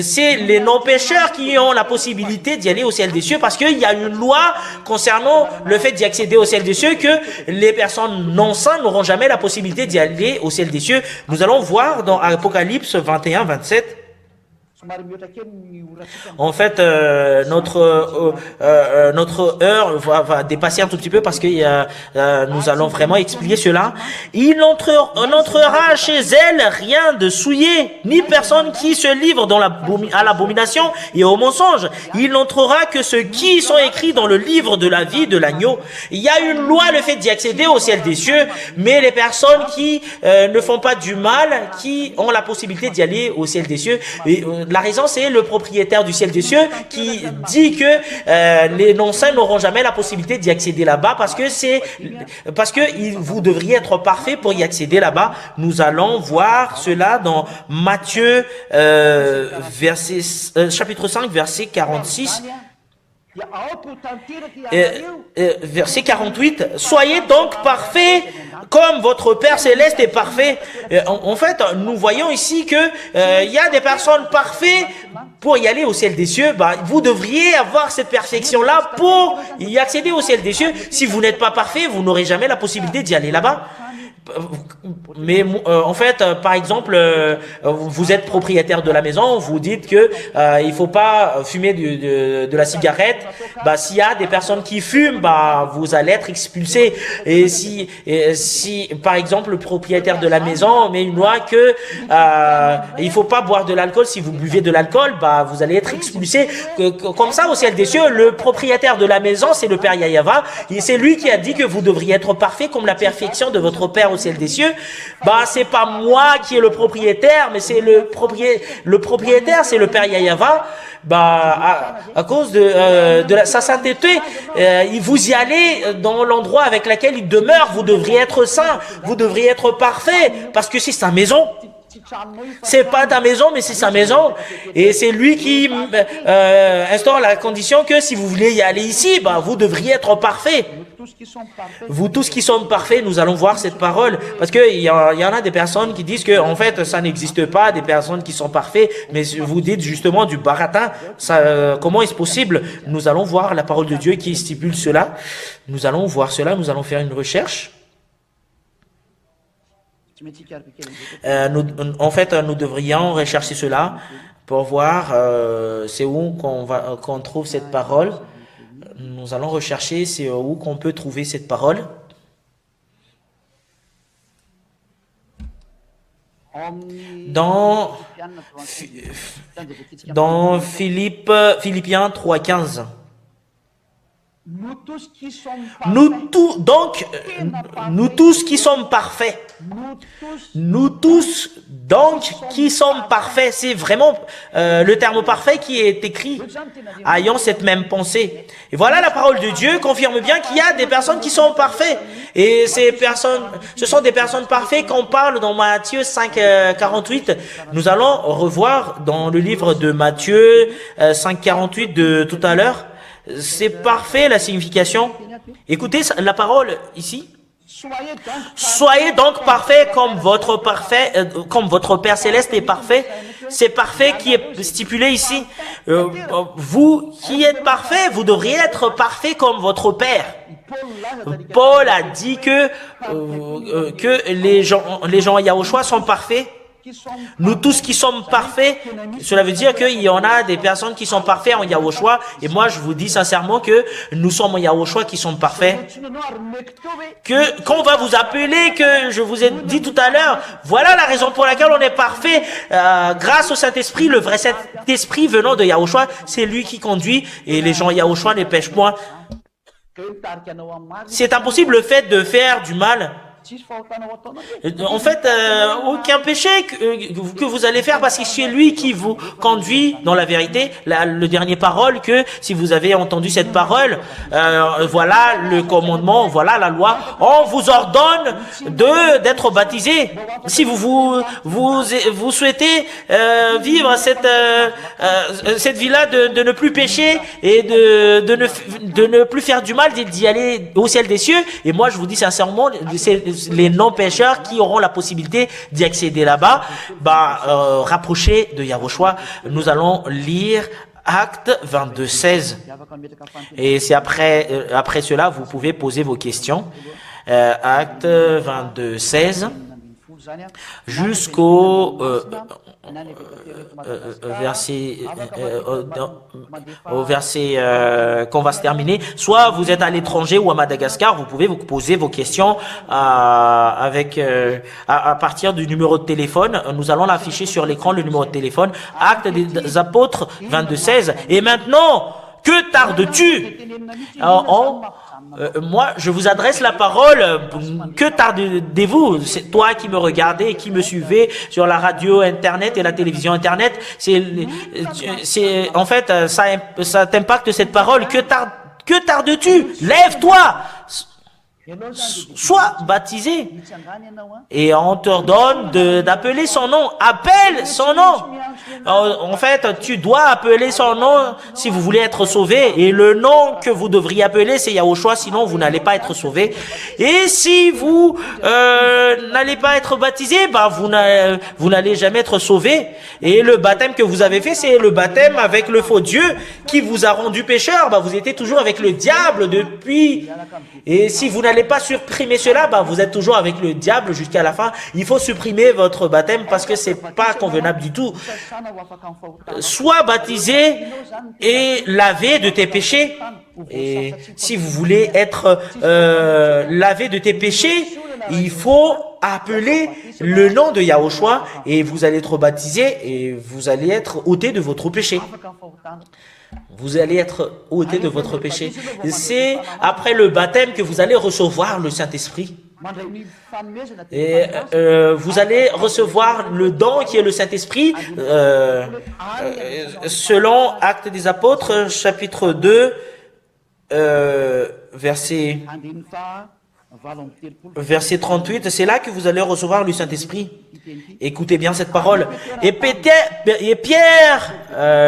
c'est les non-pécheurs qui ont la possibilité d'y aller au ciel des cieux, parce qu'il y a une loi concernant le fait d'y accéder au ciel des cieux, que les personnes non saintes n'auront jamais la possibilité d'y aller au ciel des cieux. Nous allons voir dans Apocalypse 21, 27. En fait, notre heure va dépasser un tout petit peu, parce que nous allons vraiment expliquer cela. Il n'entrera chez elle rien de souillé, ni personne qui se livre à l'abomination et au mensonge. Il n'entrera que ceux qui sont écrits dans le livre de la vie de l'agneau. Il y a une loi, le fait d'y accéder au ciel des cieux, mais les personnes qui ne font pas du mal, qui ont la possibilité d'y aller au ciel des cieux. Et, la raison, c'est le propriétaire du ciel des cieux qui dit que les non-saints n'auront jamais la possibilité d'y accéder là-bas, parce que vous devriez être parfait pour y accéder là-bas. Nous allons voir cela dans Matthieu chapitre 5, verset 46. Verset 48, « Soyez donc parfaits comme votre Père Céleste est parfait. » En fait, nous voyons ici que il y a des personnes parfaites pour y aller au ciel des cieux. Vous devriez avoir cette perfection-là pour y accéder au ciel des cieux. Si vous n'êtes pas parfait, vous n'aurez jamais la possibilité d'y aller là-bas. Mais en fait, par exemple, vous êtes propriétaire de la maison, vous dites que il faut pas fumer de la cigarette. Bah, s'il y a des personnes qui fument, bah, vous allez être expulsé. Et si par exemple, le propriétaire de la maison met une loi que il faut pas boire de l'alcool, si vous buvez de l'alcool, bah, vous allez être expulsé. Comme ça, au ciel des cieux, le propriétaire de la maison, c'est le Père Yahweh, et c'est lui qui a dit que vous devriez être parfait comme la perfection de votre Père au ciel des cieux. Bah, c'est pas moi qui est le propriétaire, mais c'est le propriétaire, c'est le Père Yahweh. Bah, à cause de sa sainteté, vous y allez dans l'endroit avec lequel il demeure, vous devriez être saint, vous devriez être parfait, parce que c'est sa maison. C'est pas ta maison, mais c'est sa maison. Et c'est lui qui instaure la condition que si vous voulez y aller ici, bah, vous devriez être parfait. Vous tous qui sommes parfaits, nous allons voir cette parole. Parce qu'il y en a des personnes qui disent que en fait, ça n'existe pas, des personnes qui sont parfaites. Mais vous dites justement du baratin. Comment est-ce possible? Nous allons voir la parole de Dieu qui stipule cela. Nous allons voir cela, nous allons faire une recherche. En fait, nous devrions rechercher cela pour voir c'est où qu'on trouve cette parole. Nous allons rechercher c'est où qu'on peut trouver cette parole. Dans Philippiens 3,15. Nous tous qui sommes parfaits. Nous tous donc qui sommes parfaits. C'est vraiment le terme parfait qui est écrit. Ayons cette même pensée. Et voilà, la parole de Dieu confirme bien qu'il y a des personnes qui sont parfaites. Et ce sont des personnes parfaites qu'on parle dans Matthieu 5, 48. Nous allons revoir dans le livre de Matthieu 5, 48 de tout à l'heure. C'est parfait la signification. Écoutez la parole ici. Soyez donc parfaits comme votre Père céleste est parfait. C'est parfait qui est stipulé ici. Vous qui êtes parfaits, vous devriez être parfaits comme votre Père. Paul a dit que les gens Yahushua sont parfaits. Nous tous qui sommes parfaits, cela veut dire qu'il y en a des personnes qui sont parfaits en Yahushua, et moi je vous dis sincèrement que nous sommes en Yahushua qui sommes parfaits. Qu'on va vous appeler, que je vous ai dit tout à l'heure, voilà la raison pour laquelle on est parfait, grâce au Saint-Esprit, le vrai Saint-Esprit venant de Yahushua, c'est lui qui conduit, et les gens Yahushua ne pêchent point. C'est impossible le fait de faire du mal. En fait, aucun péché que vous allez faire, parce que c'est lui qui vous conduit dans la vérité. Le dernier parole, que si vous avez entendu cette parole, voilà le commandement, voilà la loi. On vous ordonne d'être baptisé. Si vous souhaitez vivre cette vie-là, de ne plus pécher et de ne plus faire du mal, d'y aller au ciel des cieux. Et moi, je vous dis sincèrement, c'est les non-pécheurs qui auront la possibilité d'y accéder là-bas, rapprocher de Yahushua. Nous allons lire Acte 22, 16. Et c'est après cela, vous pouvez poser vos questions. Acte 22, 16 jusqu'au verset qu'on va se terminer. Soit vous êtes à l'étranger ou à Madagascar, vous pouvez vous poser vos questions à partir du numéro de téléphone. Nous allons l'afficher sur l'écran, le numéro de téléphone. Acte des Apôtres 22, 16. Et maintenant, que tardes-tu? Moi, je vous adresse la parole. Que tardez-vous? C'est toi qui me regardez et qui me suivez sur la radio Internet et la télévision Internet. En fait, ça t'impacte cette parole. Que tardes-tu? Lève-toi! Sois baptisé. Et on te ordonne d'appeler son nom. Appelle son nom. En fait, tu dois appeler son nom si vous voulez être sauvé. Et le nom que vous devriez appeler, c'est Yahushua, sinon vous n'allez pas être sauvé. Et si vous n'allez pas être baptisé, vous n'allez jamais être sauvé. Et le baptême que vous avez fait, c'est le baptême avec le faux Dieu qui vous a rendu pécheur. Vous étiez toujours avec le diable depuis. Et si vous n'allez n'allez pas supprimer cela, bah, vous êtes toujours avec le diable jusqu'à la fin. Il faut supprimer votre baptême parce que c'est pas convenable du tout. Sois baptisé et lavé de tes péchés. Et si vous voulez être lavé de tes péchés, il faut appeler le nom de Yahushua et vous allez être baptisé et vous allez être ôté de votre péché. Vous allez être ôté de votre péché. C'est après le baptême que vous allez recevoir le Saint-Esprit. Et vous allez recevoir le don qui est le Saint-Esprit selon Actes des Apôtres, chapitre 2, verset 38, c'est là que vous allez recevoir le Saint-Esprit. Écoutez bien cette parole. Et Pierre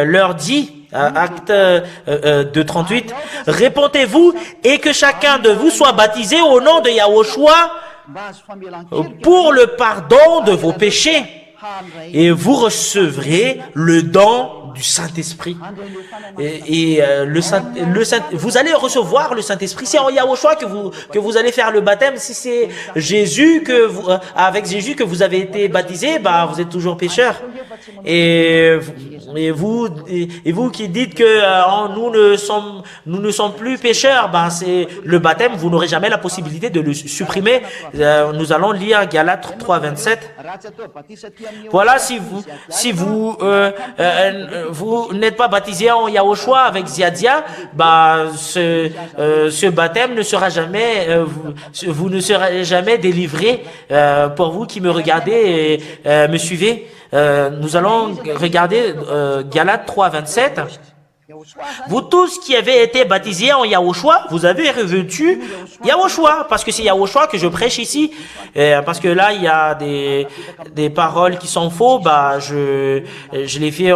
leur dit, Acte 2, 38, répondez-vous et que chacun de vous soit baptisé au nom de Yahushua pour le pardon de vos péchés. Et vous recevrez le don du Saint-Esprit. Vous allez recevoir le Saint-Esprit. C'est en Yahushua que vous allez faire le baptême. Si c'est Jésus avec Jésus que vous avez été baptisé, bah, vous êtes toujours pécheur. Et vous qui dites que nous ne sommes plus pécheurs, ben c'est le baptême, vous n'aurez jamais la possibilité de le supprimer. Nous allons lire Galates 3, 27. Voilà, si vous n'êtes pas baptisé en Yahushua avec Ziadia, bah ce baptême ne sera jamais, vous ne serez jamais délivré. Pour vous qui me regardez et me suivez, nous allons regarder Galates 3, 27. Vous tous qui avez été baptisés en Yahushua, vous avez revêtu Yahushua, parce que c'est Yahushua que je prêche ici, parce que là il y a des paroles qui sont faux, bah je les fais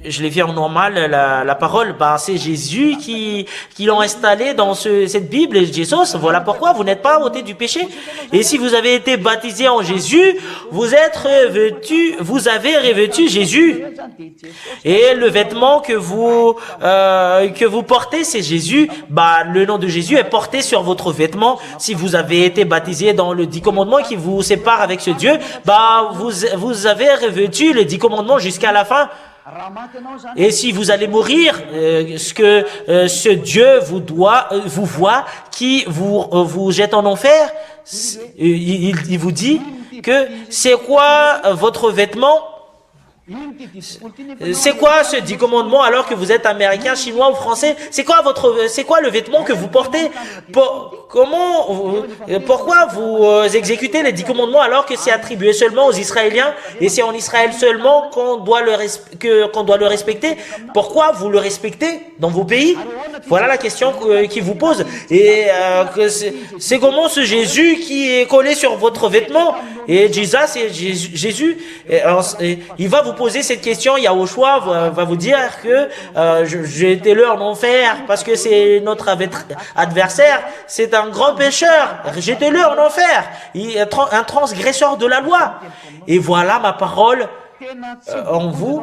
je l'ai fait en normal, la parole, bah c'est Jésus qui l'ont installé dans cette Bible, Jésus. Voilà pourquoi vous n'êtes pas ôté du péché. Et si vous avez été baptisé en Jésus, vous avez revêtu Jésus. Et le vêtement que vous portez, c'est Jésus. Bah le nom de Jésus est porté sur votre vêtement. Si vous avez été baptisé dans le 10 commandements qui vous sépare avec ce Dieu, bah vous avez revêtu les 10 commandements jusqu'à la fin. Et si vous allez mourir, ce Dieu vous voit, qui vous jette en enfer, il vous dit que c'est quoi votre vêtement? C'est quoi ce 10 commandements alors que vous êtes américain, chinois ou français? C'est quoi le vêtement que vous portez? Pourquoi vous exécutez les 10 commandements alors que c'est attribué seulement aux Israéliens et c'est en Israël seulement qu'on doit le respecter? Pourquoi vous le respectez dans vos pays? Voilà la question qu'il vous pose. Et c'est comment ce Jésus qui est collé sur votre vêtement? Et Jésus, il va vous poser cette question. Yahushua va vous dire que j'ai été là en enfer parce que c'est notre adversaire, c'est un grand pécheur, jetez-le en enfer, il est un transgresseur de la loi. Et voilà ma parole en vous.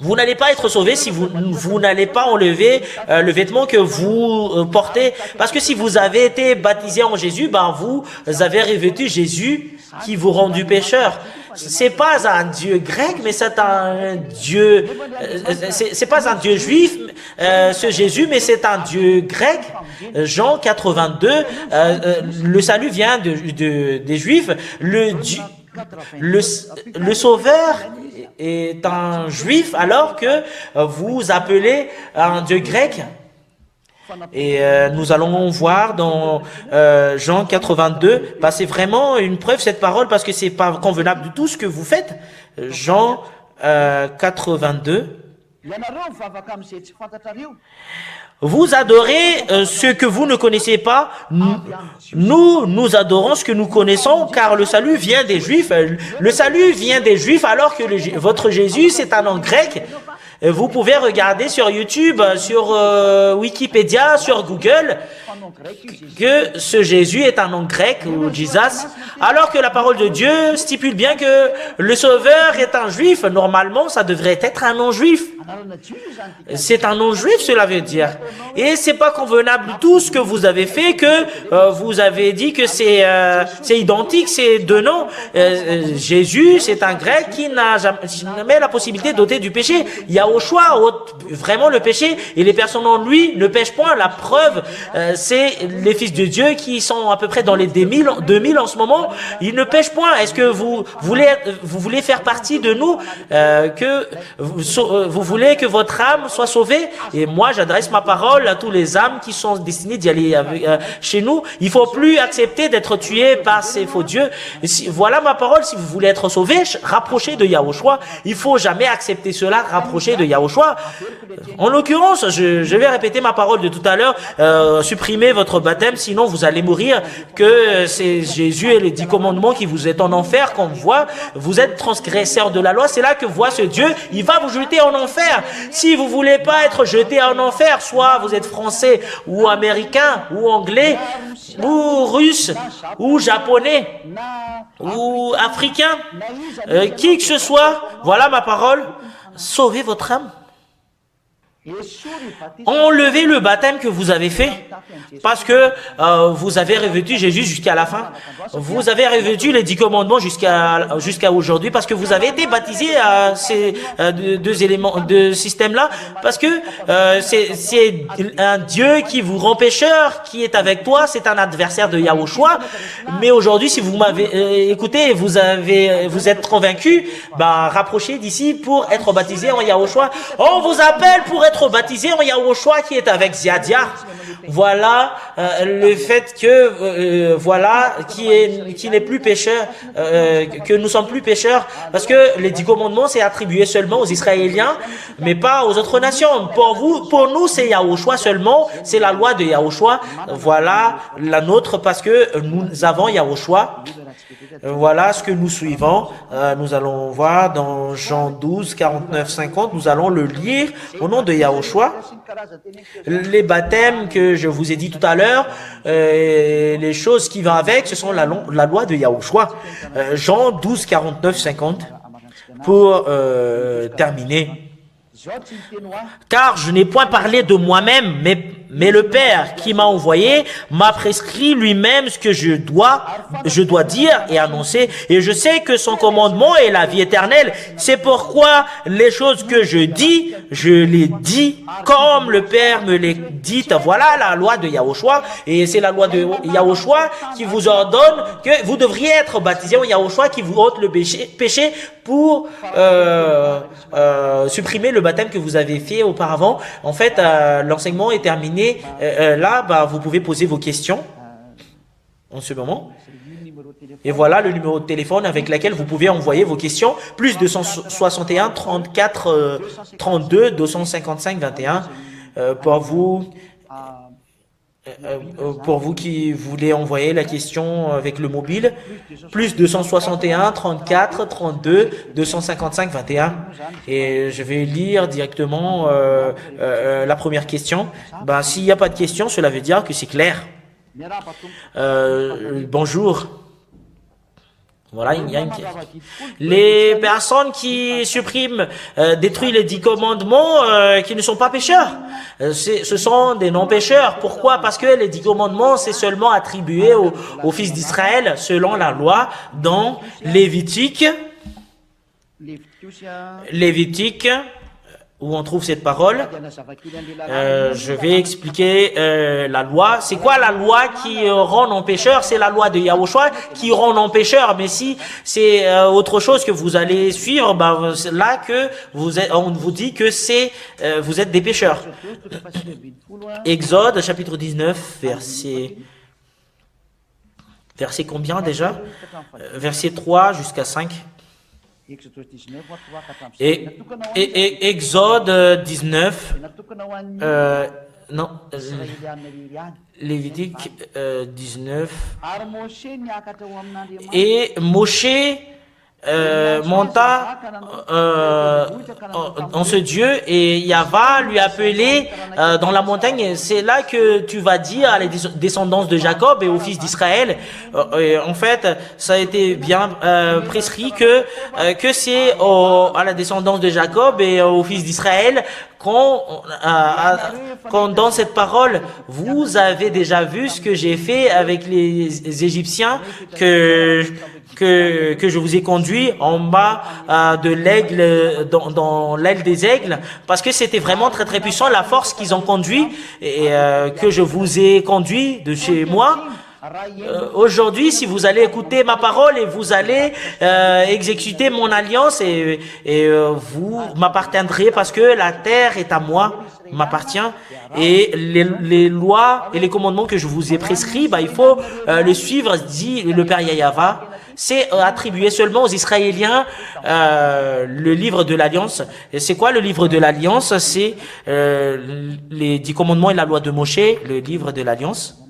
Vous n'allez pas être sauvé si vous n'allez pas enlever le vêtement que vous portez. Parce que si vous avez été baptisé en Jésus, ben vous avez revêtu Jésus qui vous rend du pécheur. C'est pas un Dieu grec, mais c'est un Dieu. C'est pas un Dieu juif, ce Jésus, mais c'est un Dieu grec. Jean 82. Le salut vient des Juifs. Le Sauveur est un Juif, alors que vous appelez un Dieu grec. Et nous allons voir dans Jean 82, bah, c'est vraiment une preuve cette parole parce que c'est pas convenable du tout ce que vous faites. Jean 82. Vous adorez ce que vous ne connaissez pas. Nous adorons ce que nous connaissons, car le salut vient des Juifs. Le salut vient des Juifs, alors que votre Jésus, c'est un nom grec. Vous pouvez regarder sur YouTube, sur Wikipédia, sur Google, que ce Jésus est un nom grec, ou Jesus, alors que la parole de Dieu stipule bien que le Sauveur est un juif. Normalement, ça devrait être un nom juif. C'est un nom juif, cela veut dire. Et c'est pas convenable tout ce que vous avez fait, que vous avez dit que c'est identique, ces deux noms. Jésus, c'est un grec qui n'a jamais la possibilité d'ôter du péché. Yahushua ôte vraiment le péché, et les personnes en lui ne pêchent point. La preuve, c'est les fils de Dieu qui sont à peu près dans les 2000 en ce moment. Ils ne pêchent point. Est-ce que vous voulez faire partie de nous, que vous voulez que votre âme soit sauvée? Et moi, j'adresse ma parole à tous les âmes qui sont destinées d'y aller chez nous. Il faut plus accepter d'être tué par ces faux dieux. Voilà ma parole. Si vous voulez être sauvé, rapprochez de Yahushua. Il faut jamais accepter cela, rapprocher de Yahushua. En l'occurrence, je vais répéter ma parole de tout à l'heure, supprimez votre baptême, sinon vous allez mourir, que c'est Jésus et les 10 commandements qui vous êtes en enfer, qu'on voit, vous êtes transgresseur de la loi, c'est là que voit ce Dieu, il va vous jeter en enfer. Si vous voulez pas être jeté en enfer, soit vous êtes français, ou américain, ou anglais, ou russe, ou japonais, ou africain, qui que ce soit, voilà ma parole, sauvez votre âme. Enlevez le baptême que vous avez fait, parce que vous avez revêtu Jésus jusqu'à la fin. Vous avez revêtu les 10 commandements jusqu'à aujourd'hui, parce que vous avez été baptisé à ces deux systèmes-là, parce que c'est un Dieu qui vous rend pécheur, qui est avec toi, c'est un adversaire de Yahushua. Mais aujourd'hui, si vous m'avez écouté, vous êtes convaincu, rapprochez d'ici pour être baptisé en Yahushua. On vous appelle pour être baptisé en Yahushua qui est avec Ziadia. Voilà le fait que qui n'est plus pécheur, que nous sommes plus pécheurs, parce que les 10 commandements c'est attribué seulement aux Israéliens, mais pas aux autres nations. Pour nous c'est Yahushua seulement, c'est la loi de Yahushua. Voilà la nôtre, parce que nous avons Yahushua. Voilà ce que nous suivons. Nous allons voir dans Jean 12, 49, 50. Nous allons le lire au nom de Yahushua. Les baptêmes que je vous ai dit tout à l'heure, les choses qui vont avec, ce sont la loi de Yahushua. Jean 12, 49, 50. Pour terminer. Car je n'ai point parlé de moi-même, mais le Père qui m'a envoyé m'a prescrit lui-même ce que je dois dire et annoncer. Et je sais que son commandement est la vie éternelle. C'est pourquoi les choses que je dis, je les dis comme le Père me les dit. Voilà la loi de Yahushua. Et c'est la loi de Yahushua qui vous ordonne que vous devriez être baptisé en Yahushua, qui vous ôte le péché pour supprimer le baptême que vous avez fait auparavant. En fait, l'enseignement est terminé. Là, vous pouvez poser vos questions en ce moment. Et voilà le numéro de téléphone avec lequel vous pouvez envoyer vos questions. Plus 261 34 32 255 21 pour vous qui voulez envoyer la question avec le mobile. Plus 261 34 32 255 21. Et je vais lire directement la première question. S'il n'y a pas de question, cela veut dire que c'est clair. Bonjour. Voilà, il y a une question. Les personnes qui suppriment, détruisent les 10 commandements, qui ne sont pas pécheurs, ce sont des non-pécheurs. Pourquoi? Parce que les 10 commandements, c'est seulement attribué aux fils d'Israël, selon la loi, dans Lévitique, où on trouve cette parole. Je vais expliquer la loi. C'est quoi la loi qui rend non-pécheur? C'est la loi de Yahushua qui rend non-pécheur. Mais si c'est autre chose que vous allez suivre, c'est là que on vous dit que vous êtes des pécheurs. Exode chapitre 19, verset combien déjà? Verset 3 jusqu'à 5. Et Exode 19, Lévitique 19. Et Moshe monta en ce Dieu et Yahva lui appelait dans la montagne. C'est là que tu vas dire à la descendance de Jacob et aux fils d'Israël. En fait, ça a été bien prescrit que c'est à la descendance de Jacob et aux fils d'Israël quand dans cette parole, vous avez déjà vu ce que j'ai fait avec les Égyptiens que je vous ai conduit en bas de l'aigle, dans l'aile des aigles, parce que c'était vraiment très très puissant la force qu'ils ont conduit et que je vous ai conduit de chez moi. Aujourd'hui, si vous allez écouter ma parole et vous allez exécuter mon alliance et vous m'appartiendrez parce que la terre est à moi, m'appartient et les lois et les commandements que je vous ai prescrits, il faut le suivre, dit le Père Yahva. C'est attribué seulement aux Israéliens le livre de l'Alliance. Et c'est quoi le livre de l'Alliance? C'est les 10 commandements et la loi de Moshe, le livre de l'Alliance.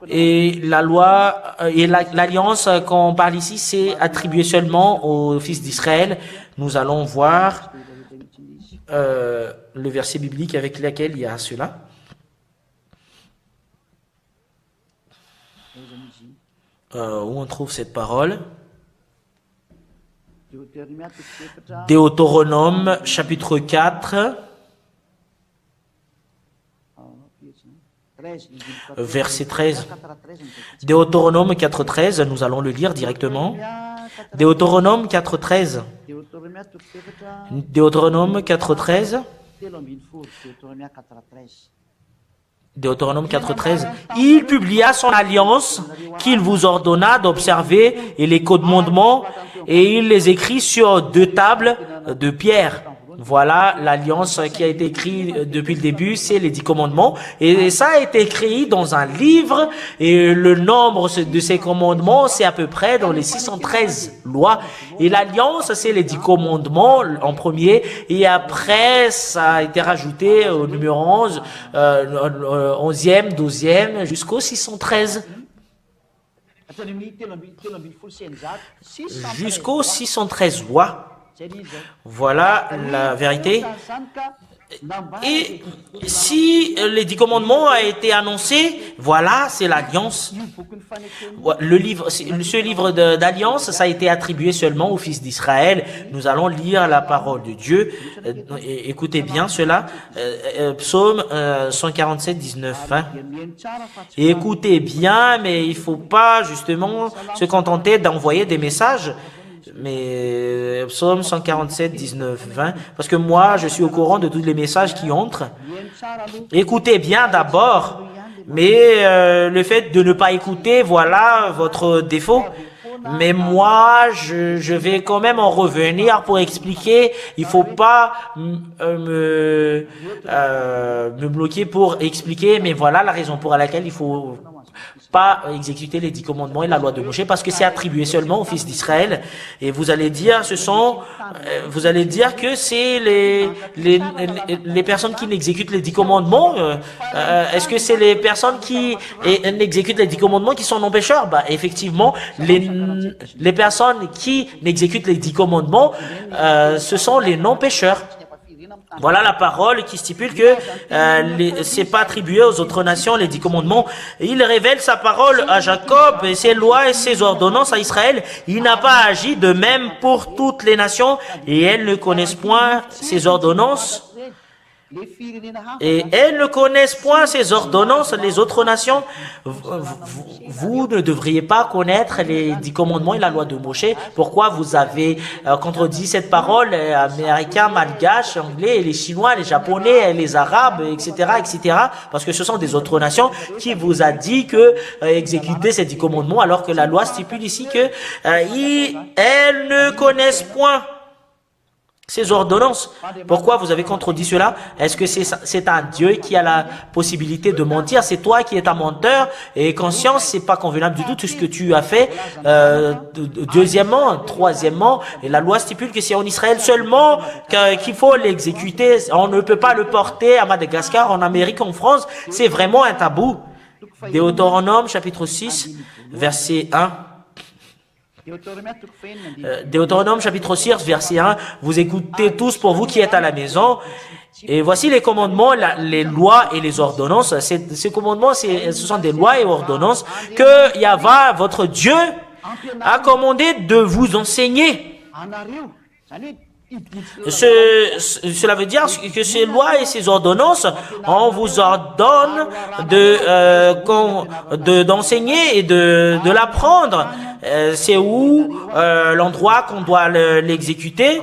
Et la loi et l'alliance qu'on parle ici, c'est attribué seulement aux fils d'Israël. Nous allons voir le verset biblique avec lequel il y a cela. Où on trouve cette parole? Deutéronome chapitre 4. Verset 13. Deutéronome 4.13, nous allons le lire directement. Deutéronome 4.13. Deutéronome 4.13. Deutéronome 4.13. Il publia son alliance qu'il vous ordonna d'observer et les commandements et il les écrit sur 2 tables de pierre. Voilà l'alliance qui a été écrite depuis le début, c'est les 10 commandements. Et ça a été écrit dans un livre et le nombre de ces commandements, c'est à peu près dans les 613 lois. Et l'alliance, c'est les 10 commandements en premier. Et après, ça a été rajouté au numéro 11, 11e, 12e, jusqu'au 613. Jusqu'au 613 lois. Voilà la vérité. Et si les 10 commandements ont été annoncés, voilà, c'est l'alliance. Ce livre d'alliance, ça a été attribué seulement aux fils d'Israël. Nous allons lire la parole de Dieu. Écoutez bien cela. Psaume 147, 19. Écoutez bien, mais il ne faut pas justement se contenter d'envoyer des messages. Mais Psaume 147, 19, 20, parce que moi, je suis au courant de tous les messages qui entrent. Écoutez bien d'abord, mais le fait de ne pas écouter, voilà votre défaut. Mais moi, je vais quand même en revenir pour expliquer. Il faut pas me bloquer pour expliquer, mais voilà la raison pour laquelle il faut pas exécuter les 10 commandements et la loi de Moshe, parce que c'est attribué seulement aux fils d'Israël. Et vous allez dire, vous allez dire que c'est les personnes qui n'exécutent les 10 commandements. Est-ce que c'est les personnes qui n'exécutent les 10 commandements qui sont non pécheurs? Effectivement, les personnes qui n'exécutent les 10 commandements, ce sont les non pécheurs. Voilà la parole qui stipule que c'est pas attribué aux autres nations les 10 commandements. Il révèle sa parole à Jacob et ses lois et ses ordonnances à Israël. Il n'a pas agi de même pour toutes les nations et elles ne connaissent point ses ordonnances. Et elles ne connaissent point ces ordonnances, les autres nations. Vous ne devriez pas connaître les 10 commandements et la loi de Moshe. Pourquoi vous avez contredit cette parole, américains, malgaches, anglais, les chinois, les japonais, les arabes, etc., etc. Parce que ce sont des autres nations qui vous a dit que exécuter ces 10 commandements, alors que la loi stipule ici que elles ne connaissent point ces ordonnances. Pourquoi vous avez contredit cela? Est-ce que c'est un Dieu qui a la possibilité de mentir? C'est toi qui es un menteur et conscience, c'est pas convenable du tout ce que tu as fait. Deuxièmement, troisièmement, et la loi stipule que c'est en Israël seulement qu'il faut l'exécuter. On ne peut pas le porter à Madagascar, en Amérique, en France. C'est vraiment un tabou. Deutéronome chapitre 6, verset 1. Deutéronome chapitre 6, verset 1. Vous écoutez tous pour vous qui êtes à la maison. Et voici les commandements, les lois et les ordonnances. Ces commandements, ce sont des lois et ordonnances que Yahweh, votre Dieu, a commandé de vous enseigner. Cela veut dire que ces lois et ces ordonnances, on vous ordonne d'enseigner et de l'apprendre. C'est où l'endroit qu'on doit l'exécuter.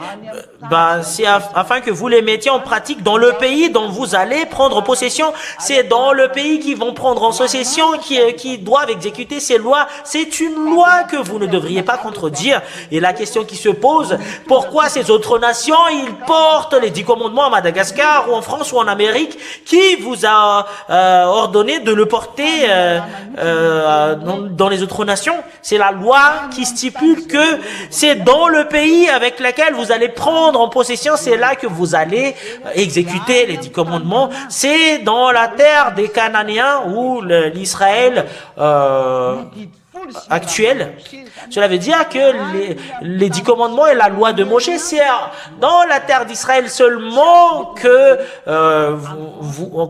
C'est afin que vous les mettiez en pratique dans le pays dont vous allez prendre possession. C'est dans le pays qu'ils vont prendre en possession qui doivent exécuter ces lois. C'est une loi que vous ne devriez pas contredire. Et la question qui se pose, pourquoi ces autres nations, ils portent les 10 commandements à Madagascar ou en France ou en Amérique? Qui vous a ordonné de le porter dans les autres nations? C'est la loi qui stipule que c'est dans le pays avec lequel vous allez prendre en possession, c'est là que vous allez exécuter les 10 commandements. C'est dans la terre des Cananéens ou l'Israël actuel. Cela veut dire que les 10 commandements et la loi de Moshe, c'est dans la terre d'Israël seulement que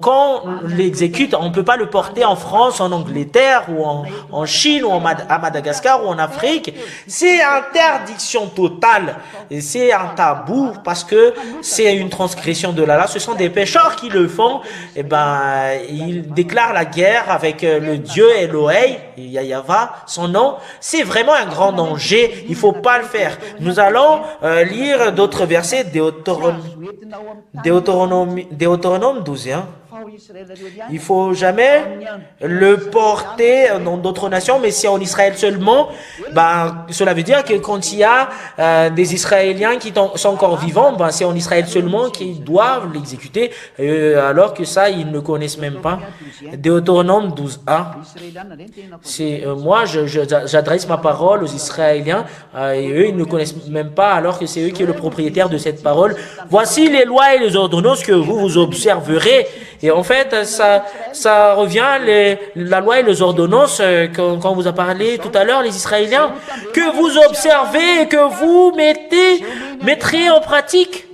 quand on l'exécute, on ne peut pas le porter en France, en Angleterre ou en Chine ou à Madagascar ou en Afrique. C'est interdiction totale et c'est un tabou parce que c'est une transgression de la loi. Ce sont des pécheurs qui le font. Et ils déclarent la guerre avec le Dieu Elohei, Yahweh, son nom. C'est vraiment un grand danger. Il ne faut pas le faire. Nous allons lire d'autres versets. Deutéronome 12. Il ne faut jamais le porter dans d'autres nations, mais c'est en Israël seulement. Cela veut dire que quand il y a des Israéliens qui sont encore vivants, c'est en Israël seulement qu'ils doivent l'exécuter, alors que ça, ils ne connaissent même pas. Deutéronome 12a. Moi, j'adresse ma parole aux Israéliens, et eux, ils ne connaissent même pas, alors que c'est eux qui sont le propriétaire de cette parole. Voici les lois et les ordonnances que vous observerez. Et en fait, ça revient la loi et les ordonnances quand on vous a parlé tout à l'heure, les Israéliens, que vous observez et que vous mettrez en pratique.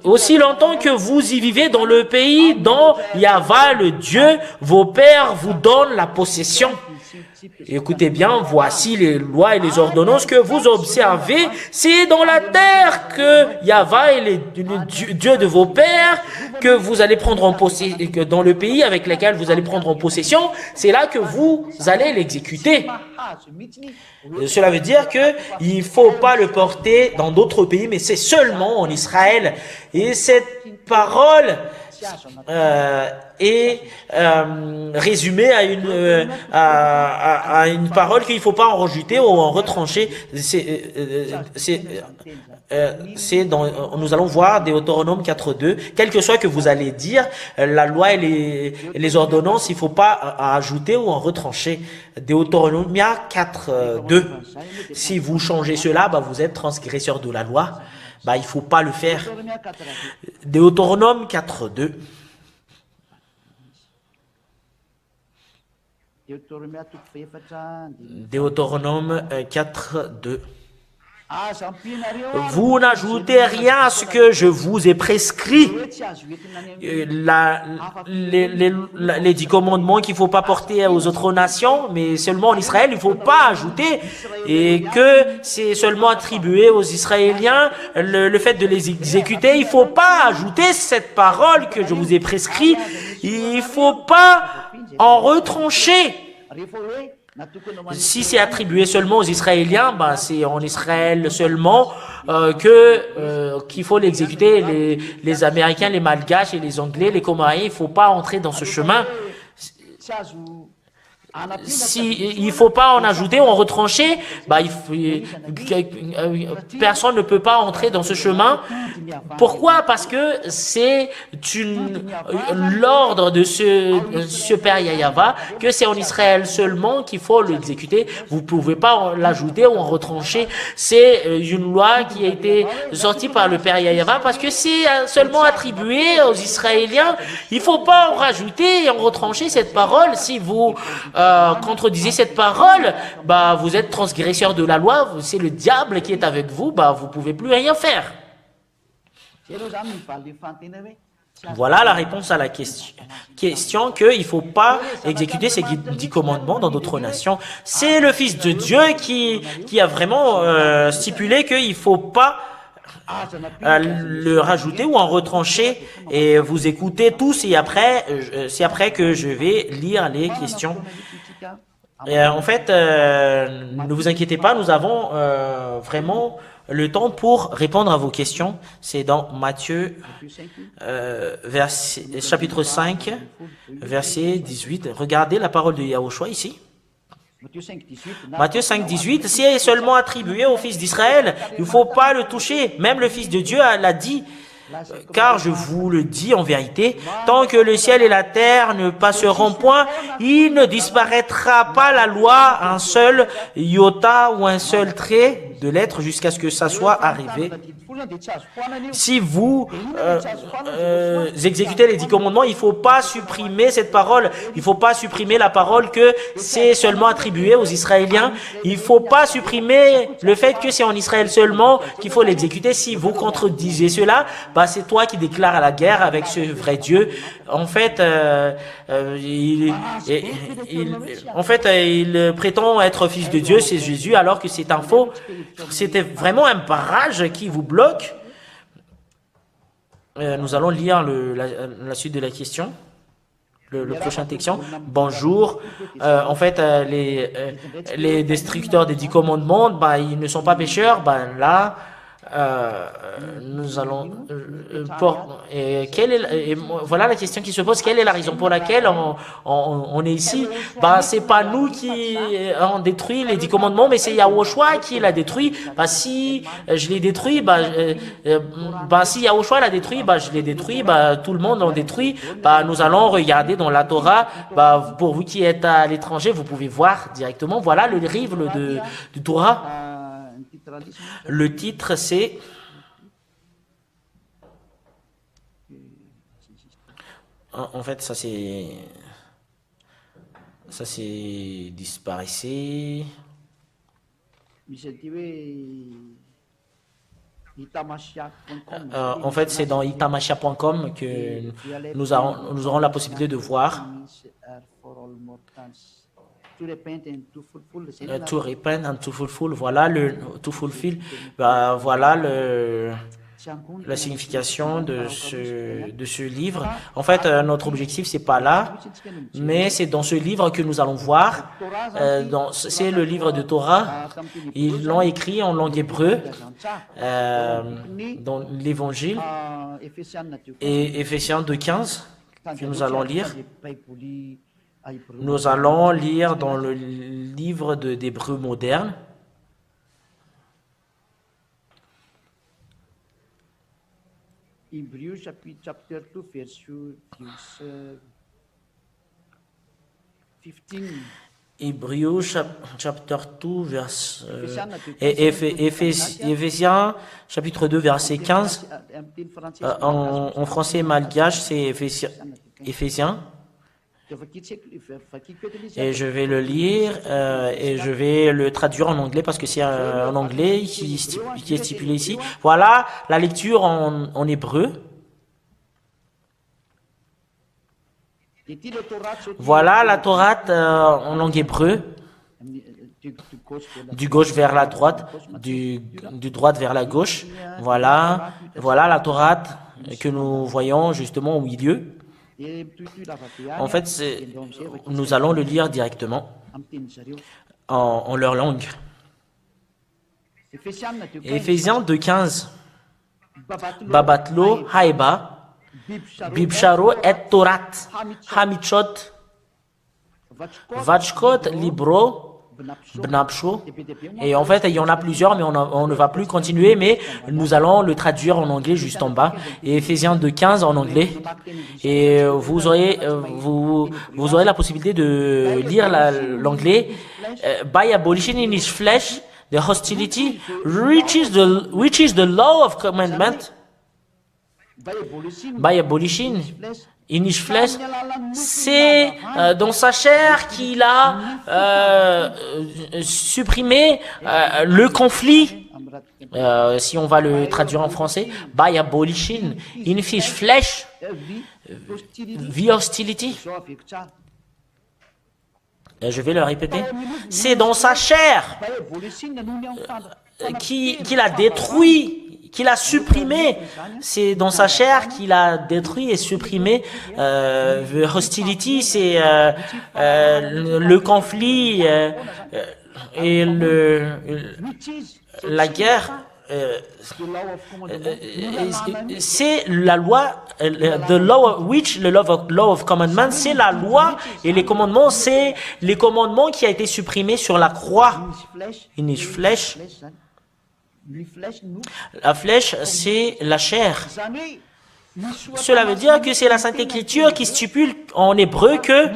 Aussi longtemps que vous y vivez dans le pays dont Yahweh, le Dieu, vos pères vous donne la possession. Écoutez bien, voici les lois et les ordonnances que vous observez. C'est dans la terre que Yahweh est le Dieu de vos pères que vous allez prendre en possession, dans le pays avec lequel vous allez prendre en possession, c'est là que vous allez l'exécuter. Cela veut dire que il faut pas le porter dans d'autres pays, mais c'est seulement en Israël. Et cette parole est résumée à une parole qu'il ne faut pas en rajouter ou en retrancher. Nous allons voir Deutéronome 4.2. Quel que soit que vous allez dire, la loi et les ordonnances, il ne faut pas ajouter ou en retrancher. Deutéronome 4.2. Si vous changez cela, vous êtes transgresseur de la loi. Il ne faut pas le faire. Deutéronome 4.2. Deutéronome 4.2. Vous n'ajoutez rien à ce que je vous ai prescrit. Les 10 commandements qu'il ne faut pas porter aux autres nations, mais seulement en Israël, il ne faut pas ajouter. Et que c'est seulement attribué aux Israéliens le fait de les exécuter. Il ne faut pas ajouter cette parole que je vous ai prescrit. Il ne faut pas en retrancher. Si c'est attribué seulement aux Israéliens, c'est en Israël seulement qu'il faut l'exécuter. Les Américains, les Malgaches et les Anglais, les Comoriens, il ne faut pas entrer dans ce chemin. si il faut pas en ajouter ou en retrancher, bah, personne ne peut pas entrer dans ce chemin. Pourquoi? Parce que c'est l'ordre de ce Père Yahweh, que c'est en Israël seulement qu'il faut l'exécuter. Vous pouvez pas l'ajouter ou en retrancher. C'est une loi qui a été sortie par le Père Yahweh parce que c'est seulement attribué aux Israéliens. Il faut pas en rajouter et en retrancher cette parole. Si vous contredisez cette parole, bah, vous êtes transgresseur de la loi, c'est le diable qui est avec vous, bah, vous pouvez plus rien faire. Voilà la réponse à la question qu'il ne faut pas exécuter ces 10 commandements dans d'autres nations. C'est le Fils de Dieu qui a vraiment stipulé qu'il ne faut pas le rajouter ou en retrancher, et vous écoutez tous, et après, c'est après que je vais lire les questions. En fait, ne vous inquiétez pas, nous avons vraiment le temps pour répondre à vos questions. C'est dans Matthieu chapitre 5, verset 18. Regardez la parole de Yahushua ici. Matthieu 5, 18, c'est seulement attribué au fils d'Israël. Il ne faut pas le toucher. Même le Fils de Dieu l'a dit. Car je vous le dis en vérité, tant que le ciel et la terre ne passeront point, il ne disparaîtra pas la loi, un seul iota ou un seul trait de lettre jusqu'à ce que ça soit arrivé. Si vous exécutez les 10 commandements, il ne faut pas supprimer cette parole. Il ne faut pas supprimer la parole que c'est seulement attribué aux Israéliens. Il ne faut pas supprimer le fait que c'est en Israël seulement qu'il faut l'exécuter. Si vous contredisez cela, bah, c'est toi qui déclares la guerre avec ce vrai Dieu. En fait, il prétend être fils de Dieu, c'est Jésus, alors que c'est un faux. C'était vraiment un barrage qui vous bloque. Nous allons lire la suite de la question. Le prochain texte. Bonjour. En fait, les destructeurs des 10 commandements, bah, ils ne sont pas pécheurs. Bah, là, nous allons voilà la question qui se pose. Quelle est la raison pour laquelle on est ici? Bah, c'est pas nous qui avons détruit les 10 commandements, mais c'est Yahushua qui l'a détruit. Bah, si je l'ai détruit, si Yahushua l'a détruit, bah, je l'ai détruit, bah, tout le monde l'a détruit. Bah, nous allons regarder dans la Torah. Bah, pour vous qui êtes à l'étranger, vous pouvez voir directement. Voilà le livre du Torah. Le titre, c'est en fait, ça c'est disparaissé. En fait, c'est dans itamashia.com que nous aurons la possibilité de voir. To repent and to fulfill, voilà to fulfill, voilà la signification de ce livre. En fait, notre objectif c'est pas là, mais c'est dans ce livre que nous allons voir. C'est le livre de Torah. Ils l'ont écrit en langue hébreu dans l'Évangile et Éphésiens 2:15 que nous allons lire. Nous allons lire dans le livre d'Hébreu moderne. Hébreu chapitre 2, verset 15. Hébreu chapitre 2, Éphésiens chapitre 2, verset 15. En français malgache, c'est Éphésiens. Et je vais le lire et je vais le traduire en anglais parce que c'est en anglais qui est stipulé ici. Voilà la lecture en hébreu. Voilà la Torah en langue hébreu. Du gauche vers la droite, du droite vers la gauche. Voilà la Torah que nous voyons justement au milieu. En fait, nous allons le lire directement en leur langue. Éphésiens 2:15. Babatlo haïba, bibsharo et torat, hamichot, Vachkot, Libro, Bnapsho. Et en fait, il y en a plusieurs, mais on ne va plus continuer, mais nous allons le traduire en anglais juste en bas. Et Éphésiens 2:15 en anglais. Et vous aurez la possibilité de lire l'anglais. By abolishing in his flesh the hostility, which is the law of commandment. By abolishing in his flesh, c'est dans sa chair qu'il a supprimé le conflit. Si on va le traduire en français, by abolishing in his flesh the hostility. Je vais le répéter. C'est dans sa chair qu'il a détruit, qu'il a supprimé. C'est dans sa chair qu'il a détruit et supprimé. The hostility, c'est le conflit et la guerre. C'est la loi, law of commandment, c'est la loi et les commandements, c'est les commandements qui a été supprimés sur la croix. In his flesh. La flèche, c'est la chair. Cela veut dire que c'est la Sainte Écriture qui stipule en hébreu que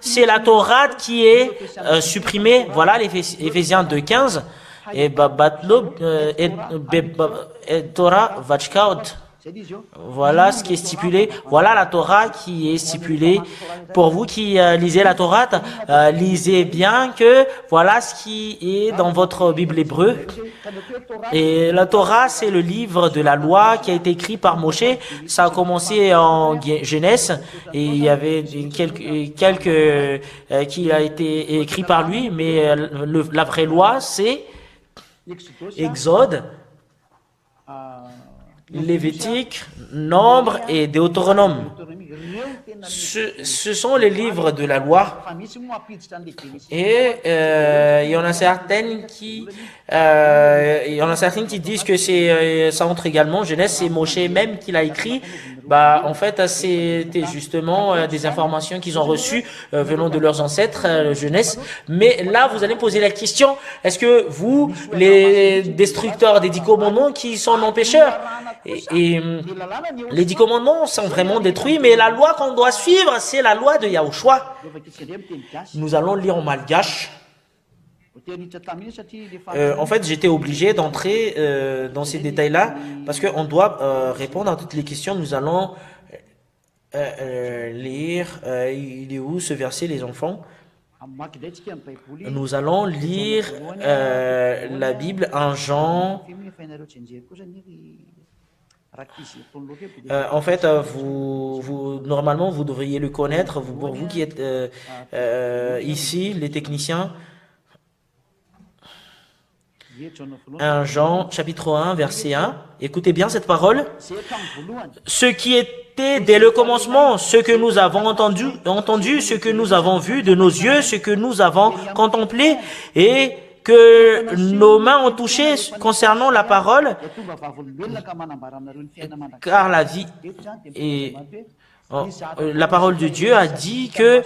c'est la Torah qui est supprimée. Voilà l'Éphésiens 2:15. Et Babatlo et Torah Vachkaot. Voilà ce qui est stipulé. Voilà la Torah qui est stipulée. Pour vous qui lisez la Torah, lisez bien que voilà ce qui est dans votre Bible hébreu. Et la Torah, c'est le livre de la loi qui a été écrit par Moshe. Ça a commencé en Genèse et il y avait quelques qui a été écrit par lui, mais la vraie loi, c'est Exode, Lévitique, Nombre et Deutéronome. Ce sont les livres de la loi. Et il y en a certaines qui disent que ça entre également Genèse, c'est Moshe même qui l'a écrit. En fait, c'était justement des informations qu'ils ont reçues venant de leurs ancêtres, Genèse. Mais là, vous allez poser la question, est-ce que vous, les destructeurs des 10 commandements, qui sont non pécheurs, et les 10 commandements sont vraiment détruits, mais la loi qu'on doit suivre, c'est la loi de Yahushua. Nous allons lire en malgache. En fait, j'étais obligé d'entrer dans ces détails-là parce qu'on doit répondre à toutes les questions. Nous allons lire. Il est où ce verset, les enfants? Nous allons lire la Bible en Jean. En fait, normalement, vous devriez le connaître. Pour vous qui êtes ici, les techniciens. 1 Jean, chapitre 1, verset 1. Écoutez bien cette parole. Ce qui était dès le commencement, ce que nous avons entendu, ce que nous avons vu de nos yeux, ce que nous avons contemplé et que nos mains ont touché concernant la parole, car la vie et la parole de Dieu a dit que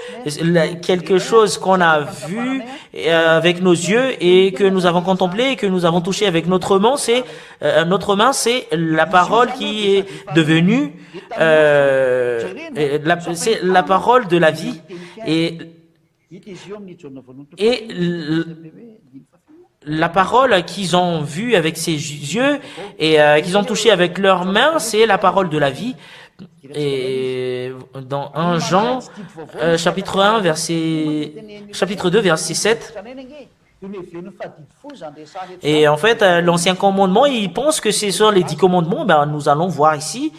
quelque chose qu'on a vu avec nos yeux et que nous avons contemplé et que nous avons touché avec notre main, c'est la parole qui est devenue c'est la parole de la vie et la parole qu'ils ont vue avec ses yeux et qu'ils ont touché avec leurs mains, c'est la parole de la vie. Et dans 1 Jean, chapitre 2, verset 7. Et en fait, l'ancien commandement, il pense que c'est sur les 10 commandements. Nous allons voir ici.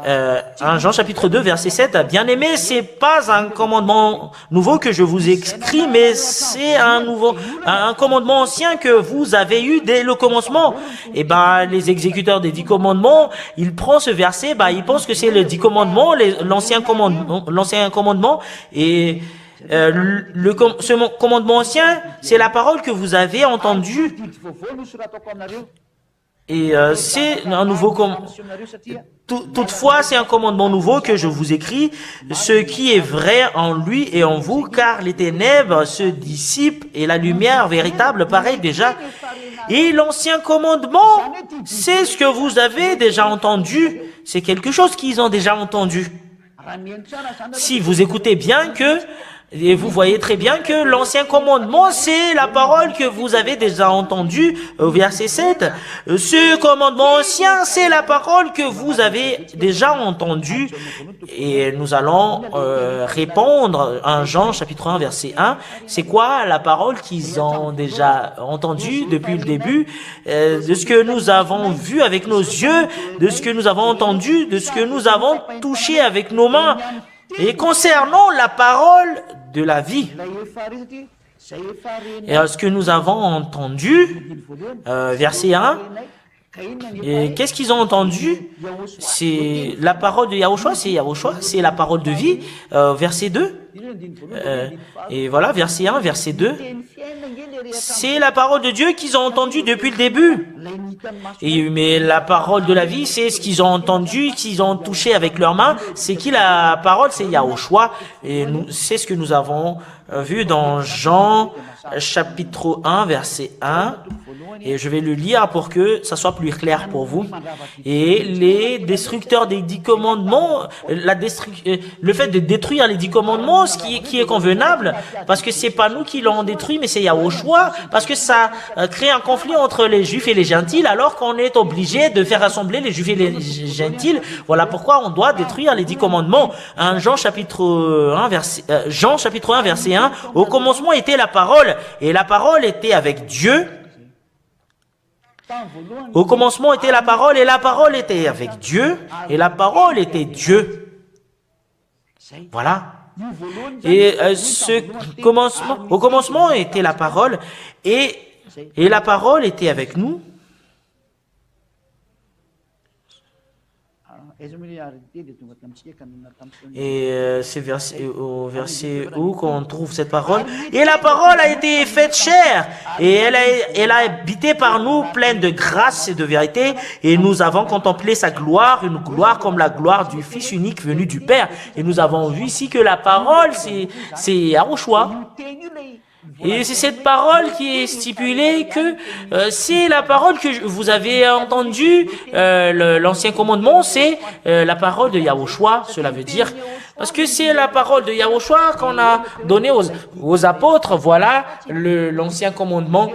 1 Jean chapitre 2 verset 7, bien aimé, c'est pas un commandement nouveau que je vous écris, mais c'est un commandement ancien que vous avez eu dès le commencement. Et les exécuteurs des 10 commandements, ils prennent ce verset, ils pensent que c'est les 10 commandements, l'ancien commandement, et ce commandement ancien, c'est la parole que vous avez entendue. Et c'est un nouveau toutefois, c'est un commandement nouveau que je vous écris, ce qui est vrai en lui et en vous, car les ténèbres se dissipent et la lumière véritable paraît déjà. Et l'ancien commandement, c'est ce que vous avez déjà entendu. C'est quelque chose qu'ils ont déjà entendu. Si vous écoutez bien et vous voyez très bien que l'ancien commandement, c'est la parole que vous avez déjà entendue au verset 7. Ce commandement ancien, c'est la parole que vous avez déjà entendue. Et nous allons répondre à Jean chapitre 1 verset 1. C'est quoi la parole qu'ils ont déjà entendue depuis le début, de ce que nous avons vu avec nos yeux, de ce que nous avons entendu, de ce que nous avons touché avec nos mains. Et concernant la parole de la vie, et ce que nous avons entendu, verset 1, et qu'est-ce qu'ils ont entendu? C'est la parole de Yahushua, c'est la parole de vie, verset 2. Et voilà, verset 1, verset 2. C'est la parole de Dieu qu'ils ont entendue depuis le début. Mais la parole de la vie, c'est ce qu'ils ont entendu, qu'ils ont touché avec leurs mains. C'est qui la parole? C'est Yahushua. Et c'est ce que nous avons vu dans Jean chapitre 1, verset 1. Et je vais le lire pour que ça soit plus clair pour vous. Et les destructeurs des 10 commandements, le fait de détruire les 10 commandements, ce qui est convenable, parce que c'est pas nous qui l'ont détruit, mais c'est Yahushua, parce que ça crée un conflit entre les Juifs et les Gentiles, alors qu'on est obligé de faire rassembler les Juifs et les Gentiles. Voilà pourquoi on doit détruire les 10 commandements. Jean chapitre 1, verset 1, au commencement était la parole, et la parole était avec Dieu. Au commencement était la parole, et la parole était avec Dieu, et la parole était Dieu. Voilà. Et au commencement était la parole, et la parole était avec nous. Et c'est au verset où qu'on trouve cette parole. Et la parole a été faite chair, et elle a habité par nous, pleine de grâce et de vérité, et nous avons contemplé sa gloire, une gloire comme la gloire du Fils unique venu du Père. Et nous avons vu ici que la parole, c'est Yahushua. Et c'est cette parole qui est stipulée que c'est la parole que vous avez entendue, l'ancien commandement, c'est la parole de Yahushua. Cela veut dire, parce que c'est la parole de Yahushua qu'on a donnée aux apôtres. Voilà l'ancien commandement.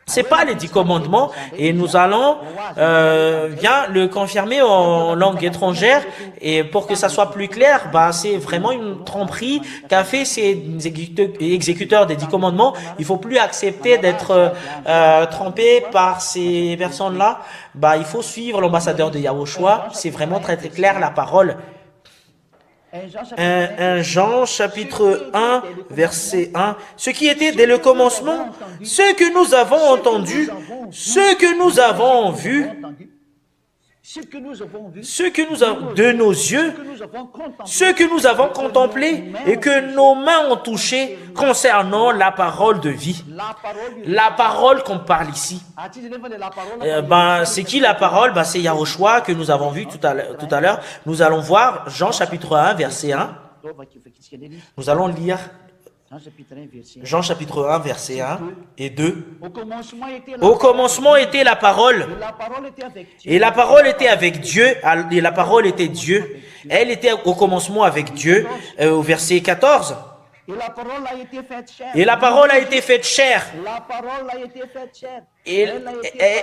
C'est pas les 10 commandements, et nous allons bien le confirmer en langue étrangère, et pour que ça soit plus clair, c'est vraiment une tromperie qu'a fait ces exécuteurs des 10 commandements. Il faut plus accepter d'être trompé par ces personnes-là. Il faut suivre l'ambassadeur de Yahushua. C'est vraiment très très clair la parole. Jean chapitre 1, verset 1. Ce qui était dès le commencement, ce que nous avons entendu, ce que nous avons vu, ce que nous avons de nos yeux, ce que nous avons contemplé et que nos mains ont touché concernant la parole de vie. La parole qu'on parle ici. C'est qui la parole? C'est Yahushua que nous avons vu tout à l'heure. Nous allons voir Jean chapitre 1, verset 1. Nous allons lire Jean chapitre 1, verset 1 et 2. Au commencement était la parole, et la parole était avec Dieu, et la parole était Dieu. Elle était au commencement avec Dieu, au verset 14. Et la parole a été faite chair. Et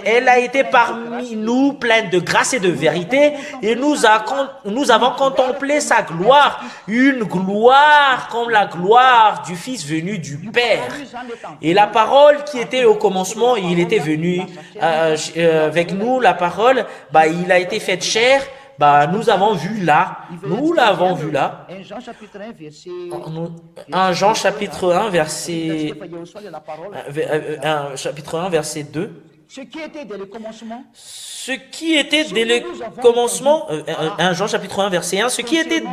elle a été parmi nous, pleine de grâce et de vérité, et nous avons contemplé sa gloire, une gloire comme la gloire du Fils venu du Père. Et la parole qui était au commencement, il était venu avec nous, la parole, il a été faite chair. Nous avons vu là, nous l'avons vu là, en Jean chapitre 1, verset 2. Ce qui était dès le commencement, 1 Jean chapitre 1, verset 1, ce qui était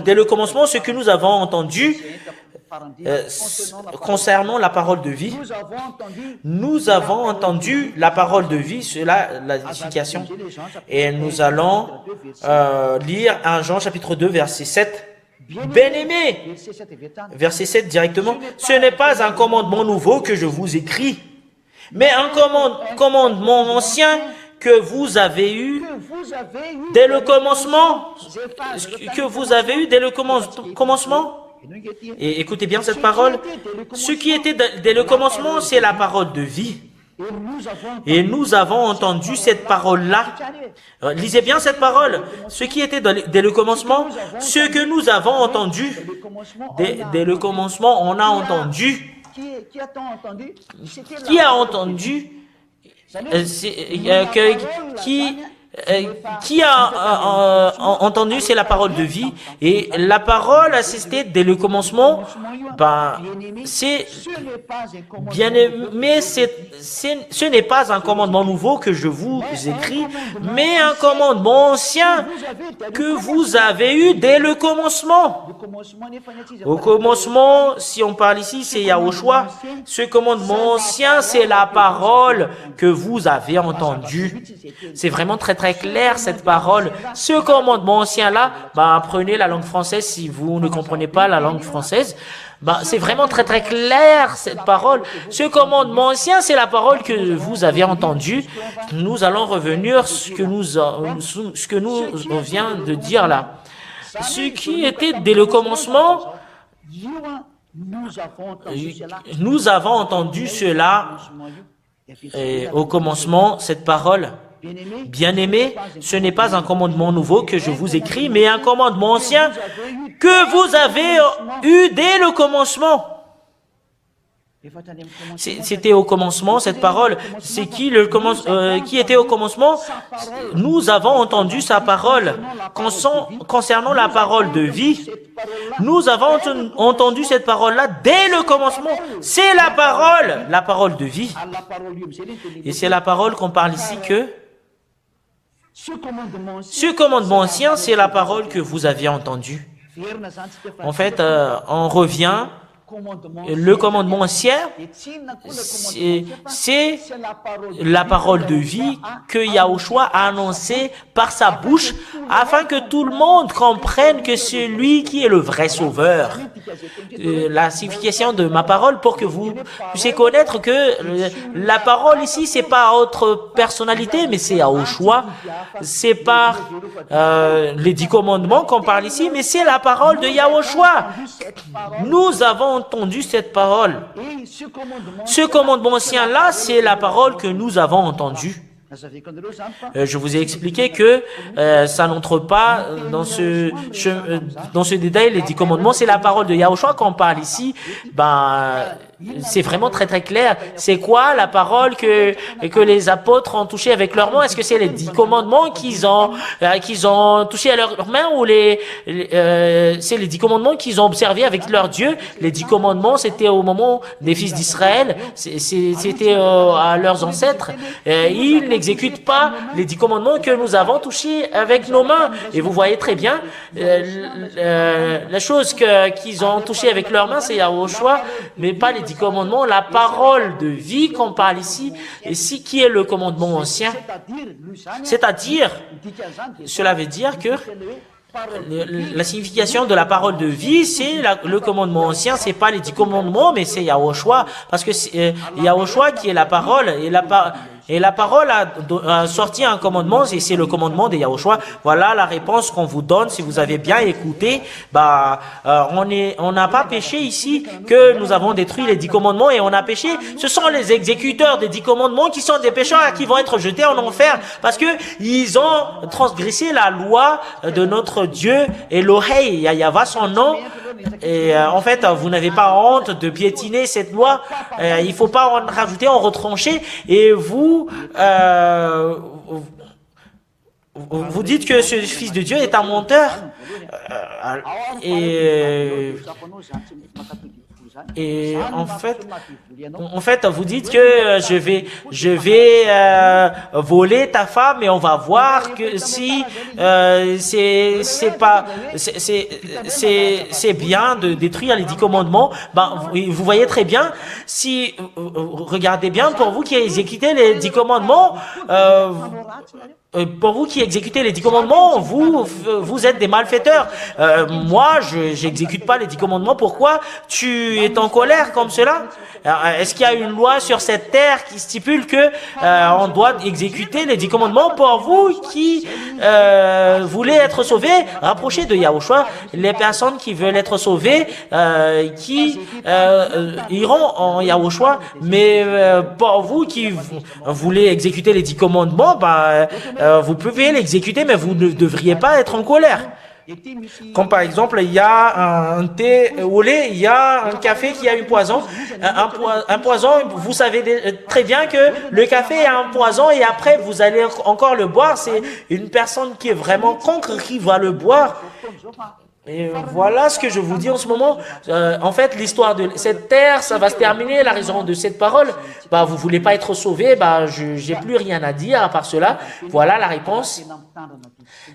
dès le commencement, ce que nous avons entendu, concernant la parole de vie, nous avons entendu la parole de vie sur l'édification et nous allons lire 1 Jean chapitre 2 verset 7. Bien-aimés, verset 7 directement, ce n'est pas un commandement nouveau que je vous écris, mais un commandement ancien que vous avez eu dès le commencement, que vous avez eu dès le commencement. Et écoutez bien cette parole. Ce qui était dès le commencement, c'est la parole de vie. Et nous avons entendu cette parole-là. Lisez bien cette parole. Ce qui était dès le commencement, ce que nous avons entendu. Dès le commencement, on a entendu. Qui a entendu? Qui a entendu, c'est la parole de vie. Et la parole assistée dès le commencement, c'est bien aimé, ce n'est pas un commandement nouveau que je vous écris, mais un commandement ancien que vous avez eu dès le commencement. Au commencement, si on parle ici, c'est Yahushua. Ce commandement ancien, c'est la parole que vous avez entendue. C'est vraiment très très clair cette parole. Ce commandement ancien-là, apprenez la langue française si vous ne comprenez pas la langue française. C'est vraiment très très clair cette parole. Ce commandement ancien, c'est la parole que vous avez entendue. Nous allons revenir sur ce que nous on vient de dire là. Ce qui était dès le commencement, nous avons entendu cela au commencement, cette parole. Bien-aimés, ce n'est pas un commandement nouveau que je vous écris, mais un commandement ancien que vous avez eu dès le commencement. C'était au commencement, cette parole. C'est qui était au commencement? Nous avons entendu sa parole. Concernant la parole de vie, nous avons entendu cette parole-là dès le commencement. C'est la parole de vie. Et c'est la parole qu'on parle ici que ce commandement ancien, c'est la parole que vous aviez entendue. En fait, on revient. Le commandement ancien, c'est la parole de vie que Yahushua a annoncée par sa bouche afin que tout le monde comprenne que c'est lui qui est le vrai sauveur. La signification de ma parole pour que vous puissiez connaître que la parole ici, c'est pas autre personnalité, mais c'est Yahushua. C'est pas les 10 commandements qu'on parle ici, mais c'est la parole de Yahushua. Nous avons entendu cette parole. Ce commandement ancien-là, c'est la parole que nous avons entendue. Je vous ai expliqué que ça n'entre pas dans ce détail, les 10 commandements. C'est la parole de Yahushua qu'on parle ici. C'est vraiment très très clair. C'est quoi la parole que les apôtres ont touché avec leurs mains? Est-ce que c'est les 10 commandements qu'ils ont touché à leurs mains ou c'est les 10 commandements qu'ils ont observés avec leur Dieu? Les 10 commandements, c'était au moment des fils d'Israël. C'était à leurs ancêtres. Ils n'exécutent pas les 10 commandements que nous avons touchés avec nos mains. Et vous voyez très bien, la chose qu'ils ont touchée avec leurs mains, c'est Yahushua, mais pas les 10 commandements, la parole de vie qu'on parle ici, et qui est le commandement ancien. C'est-à-dire, cela veut dire que la signification de la parole de vie, c'est le commandement ancien, c'est pas les 10 commandements, mais c'est Yahushua, parce que c'est Yahushua qui est la parole, et la parole a sorti un commandement, et c'est le commandement de Yahushua. Voilà la réponse qu'on vous donne. Si vous avez bien écouté, on n'a pas péché ici que nous avons détruit les 10 commandements et on a péché. Ce sont les exécuteurs des 10 commandements qui sont des pécheurs qui vont être jetés en enfer parce que ils ont transgressé la loi de notre Dieu Elohei, Yahva son nom. Et en fait, vous n'avez pas honte de piétiner cette loi. Il faut pas en rajouter, en retrancher. Et vous dites que ce fils de Dieu est un menteur. Et en fait, vous dites que je vais voler ta femme et on va voir que si c'est bien de détruire les 10 commandements. Ben, vous voyez très bien, si regardez bien, pour vous qui exécutez les 10 commandements, pour vous qui exécutez les 10 commandements, vous êtes des malfaiteurs. Moi, j'exécute pas les 10 commandements. Pourquoi tu es en colère comme cela? Est-ce qu'il y a une loi sur cette terre qui stipule que on doit exécuter les 10 commandements? Pour vous qui voulez être sauvés, rapprochez de Yahushua. Les personnes qui veulent être sauvées, qui iront en Yahushua. Mais pour vous qui voulez exécuter les 10 commandements, vous pouvez l'exécuter, mais vous ne devriez pas être en colère. Comme par exemple, il y a un thé au lait, il y a un café qui a un poison. Un poison, vous savez très bien que le café a un poison et après vous allez encore le boire. C'est une personne qui est vraiment contre qui va le boire. Et voilà ce que je vous dis en ce moment. En fait, l'histoire de cette terre, ça va se terminer. La raison de cette parole, vous voulez pas être sauvé, j'ai plus rien à dire à part cela. Voilà la réponse.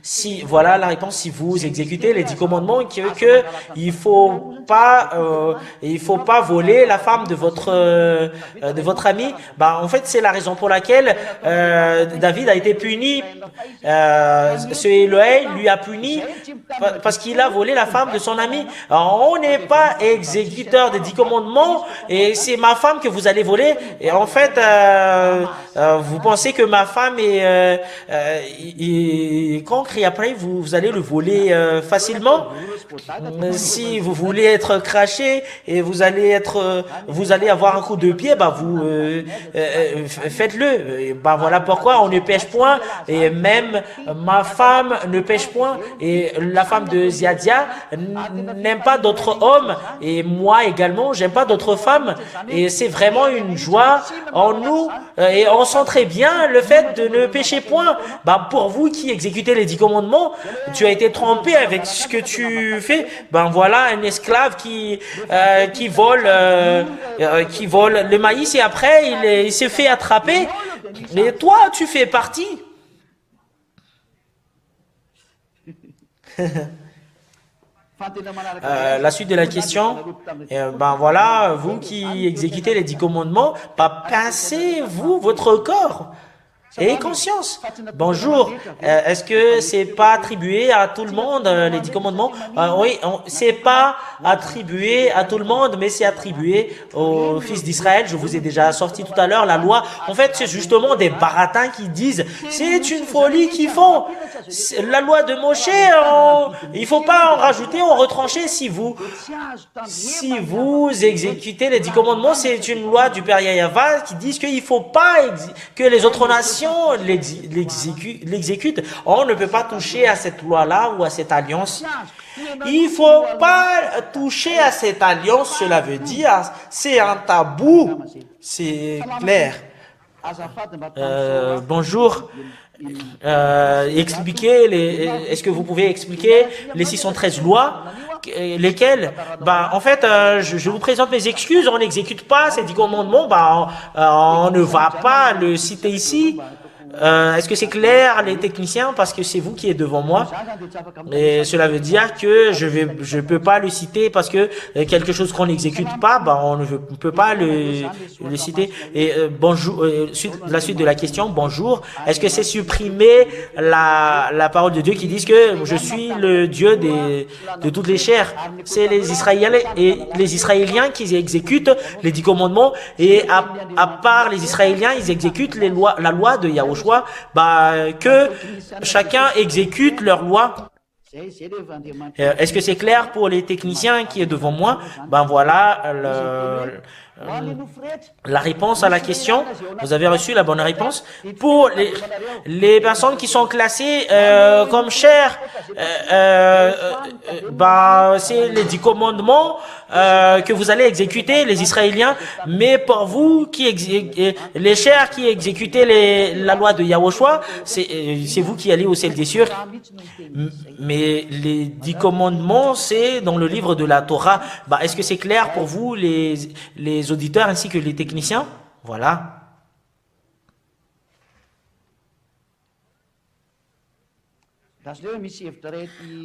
Si vous exécutez les 10 commandements, que il faut pas voler la femme de votre ami. En fait, c'est la raison pour laquelle David a été puni. Ce Elohim lui a puni parce qu'il a volé la femme de son ami. Alors, on n'est pas exécuteur des 10 commandements et c'est ma femme que vous allez voler. Et en fait, vous pensez que ma femme est concrète et après vous allez le voler facilement. Si vous voulez être craché et vous allez avoir un coup de pied, faites-le. Voilà pourquoi on ne pêche point et même ma femme ne pêche point et la femme de Ziadia n'aime pas d'autres hommes et moi également j'aime pas d'autres femmes et c'est vraiment une joie en nous et on sent très bien le fait de ne pécher point. Pour vous qui exécutez les 10 commandements, tu as été trompé avec ce que tu fais. Voilà un esclave qui vole le maïs et après il s'est fait attraper. Mais toi tu fais partie. La suite de la question, voilà, vous qui exécutez les 10 commandements, pincez-vous votre corps et conscience. Bonjour, est-ce que c'est pas attribué à tout le monde, les 10 commandements? Oui, c'est pas attribué à tout le monde, mais c'est attribué aux fils d'Israël. Je vous ai déjà sorti tout à l'heure la loi. En fait, c'est justement des baratins qui disent, c'est une folie qu'ils font. La loi de Moshe, il faut pas en rajouter, en retrancher. Si vous exécutez les 10 commandements, c'est une loi du Père Yahava qui dit qu'il faut pas que les autres nations l'exécutent. On ne peut pas toucher à cette loi-là ou à cette alliance. Il faut pas toucher à cette alliance, cela veut dire, c'est un tabou. C'est clair. Bonjour. Est-ce que vous pouvez expliquer les 613 lois? Lesquelles? En fait, je vous présente mes excuses. On n'exécute pas ces 10 commandements. On ne va pas le citer ici. Est-ce que c'est clair, les techniciens, parce que c'est vous qui êtes devant moi? Et cela veut dire que je peux pas le citer parce que quelque chose qu'on n'exécute pas, on ne peut pas le citer. Et bonjour, la suite de la question, bonjour. Est-ce que c'est supprimer la parole de Dieu qui dit que je suis le Dieu de toutes les chairs? C'est les Israéliens qui exécutent les 10 commandements et à part les Israéliens, ils exécutent la loi de Yahushua. Que chacun exécute leur loi. Est-ce que c'est clair pour les techniciens qui est devant moi? Voilà la réponse à la question, vous avez reçu la bonne réponse. Pour les personnes qui sont classées comme chères, c'est les 10 commandements que vous allez exécuter, les Israéliens. Mais pour vous, les chers qui exécutez la loi de Yahushua, c'est vous qui allez au ciel des cieux. Mais les 10 commandements, c'est dans le livre de la Torah. Est-ce que c'est clair pour vous, les auditeurs ainsi que les techniciens? Voilà.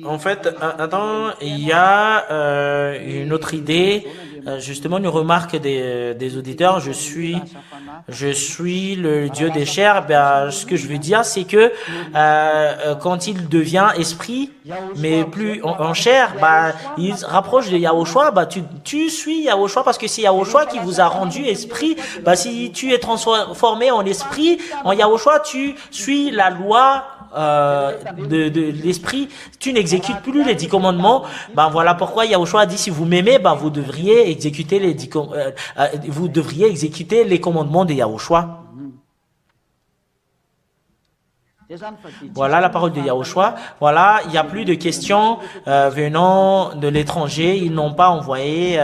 En fait, attends, il y a une autre idée, justement une remarque des auditeurs. Je suis le Dieu des chairs. Ce que je veux dire, c'est que quand il devient esprit, mais plus en chair, il se rapproche de Yahushua. Tu suis Yahushua parce que c'est Yahushua qui vous a rendu esprit. Si tu es transformé en esprit, en Yahushua, tu suis la loi de l'esprit, tu n'exécutes plus les 10 commandements. Voilà pourquoi Yahushua a dit, si vous m'aimez, vous devriez exécuter les commandements de Yahushua. Voilà la parole de Yahushua. Voilà, il n'y a plus de questions venant de l'étranger. Ils n'ont pas envoyé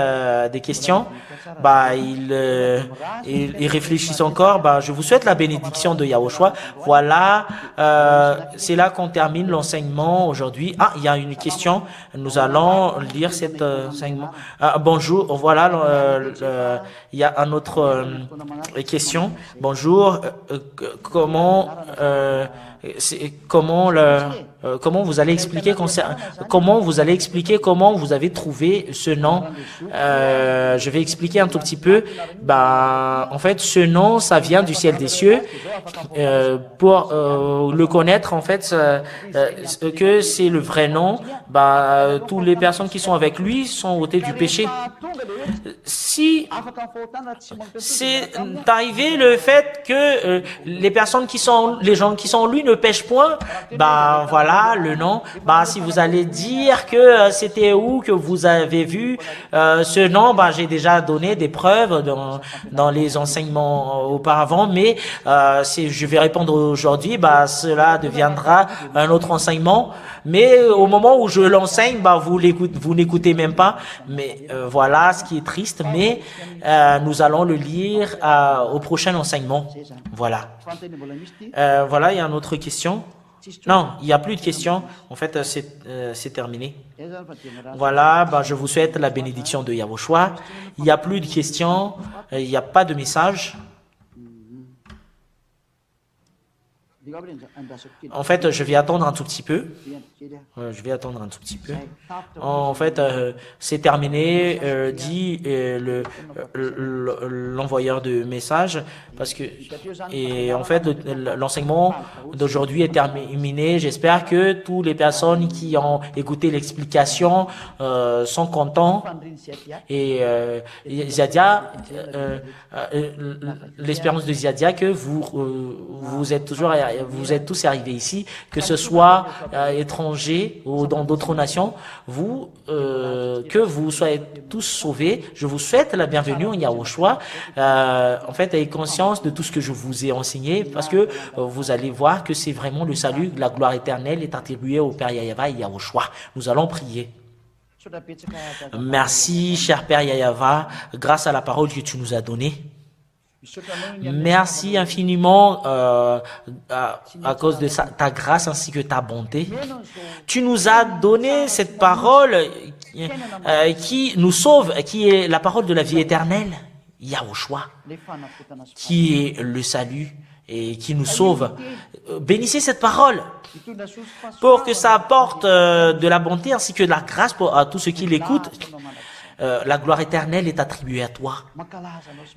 des questions. Ils réfléchissent encore. Je vous souhaite la bénédiction de Yahushua. Voilà, c'est là qu'on termine l'enseignement aujourd'hui. Il y a une question. Nous allons lire cet enseignement. Bonjour. Voilà, il y a une autre question. Bonjour. Comment vous allez expliquer comment vous avez trouvé ce nom? Je vais expliquer un tout petit peu. En fait, ce nom, ça vient du ciel des cieux. Pour le connaître, en fait, que c'est le vrai nom. Toutes les personnes qui sont avec lui sont ôtées du péché. Si c'est arrivé le fait que les gens qui sont en lui ne pêchent point, voilà le nom. Si vous allez dire que c'était où que vous avez vu ce nom, j'ai déjà donné des preuves dans les enseignements auparavant, mais je vais répondre aujourd'hui, cela deviendra un autre enseignement. Mais au moment où je l'enseigne, vous n'écoutez même pas. Mais voilà ce qui est triste, mais nous allons le lire au prochain enseignement. Voilà. Voilà, il y a une autre question. Non, il n'y a plus de questions. En fait, c'est terminé. Voilà, je vous souhaite la bénédiction de Yahushua. Il n'y a plus de questions. Il n'y a pas de message. En fait, je vais attendre un tout petit peu. En fait, c'est terminé, dit l'envoyeur de message, parce que en fait l'enseignement d'aujourd'hui est terminé. J'espère que toutes les personnes qui ont écouté l'explication sont contents. Et Ziadia, l'espérance de Ziadia que vous êtes tous arrivés ici, que ce soit étrangers ou dans d'autres nations, que vous soyez tous sauvés. Je vous souhaite la bienvenue en Yahushua. En fait, ayez conscience de tout ce que je vous ai enseigné, parce que vous allez voir que c'est vraiment le salut, la gloire éternelle est attribuée au Père Yahava et Yahushua. Nous allons prier. Merci, cher Père Yahava, grâce à la parole que tu nous as donnée. Merci infiniment à cause de ta grâce ainsi que ta bonté. Tu nous as donné cette parole qui nous sauve, qui est la parole de la vie éternelle, Yahushua, qui est le salut et qui nous sauve. Bénissez cette parole pour que ça apporte de la bonté ainsi que de la grâce à tous ceux qui l'écoutent. La gloire éternelle est attribuée à toi.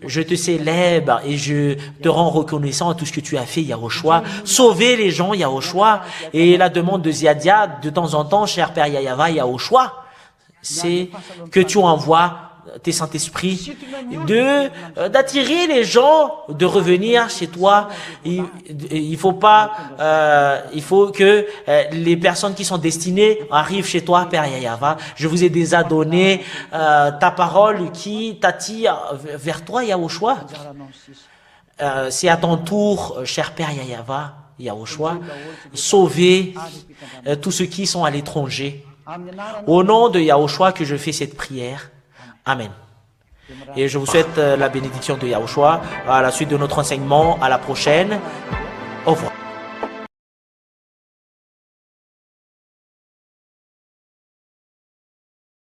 Je te célèbre et je te rends reconnaissant à tout ce que tu as fait, Yahushua. Sauver les gens, Yahushua. Et la demande de Ziadia, de temps en temps, cher Père Yahava, Yahushua, c'est que tu envoies tes Saint-Esprit, d'attirer les gens, de revenir chez toi. Il faut que les personnes qui sont destinées arrivent chez toi, Père Yahweh. Je vous ai déjà donné ta parole qui t'attire vers toi, Yahushua. C'est à ton tour, cher Père Yahushua, sauver tous ceux qui sont à l'étranger. Au nom de Yahushua que je fais cette prière. Amen. Et je vous souhaite la bénédiction de Yahushua à la suite de notre enseignement. À la prochaine. Au revoir.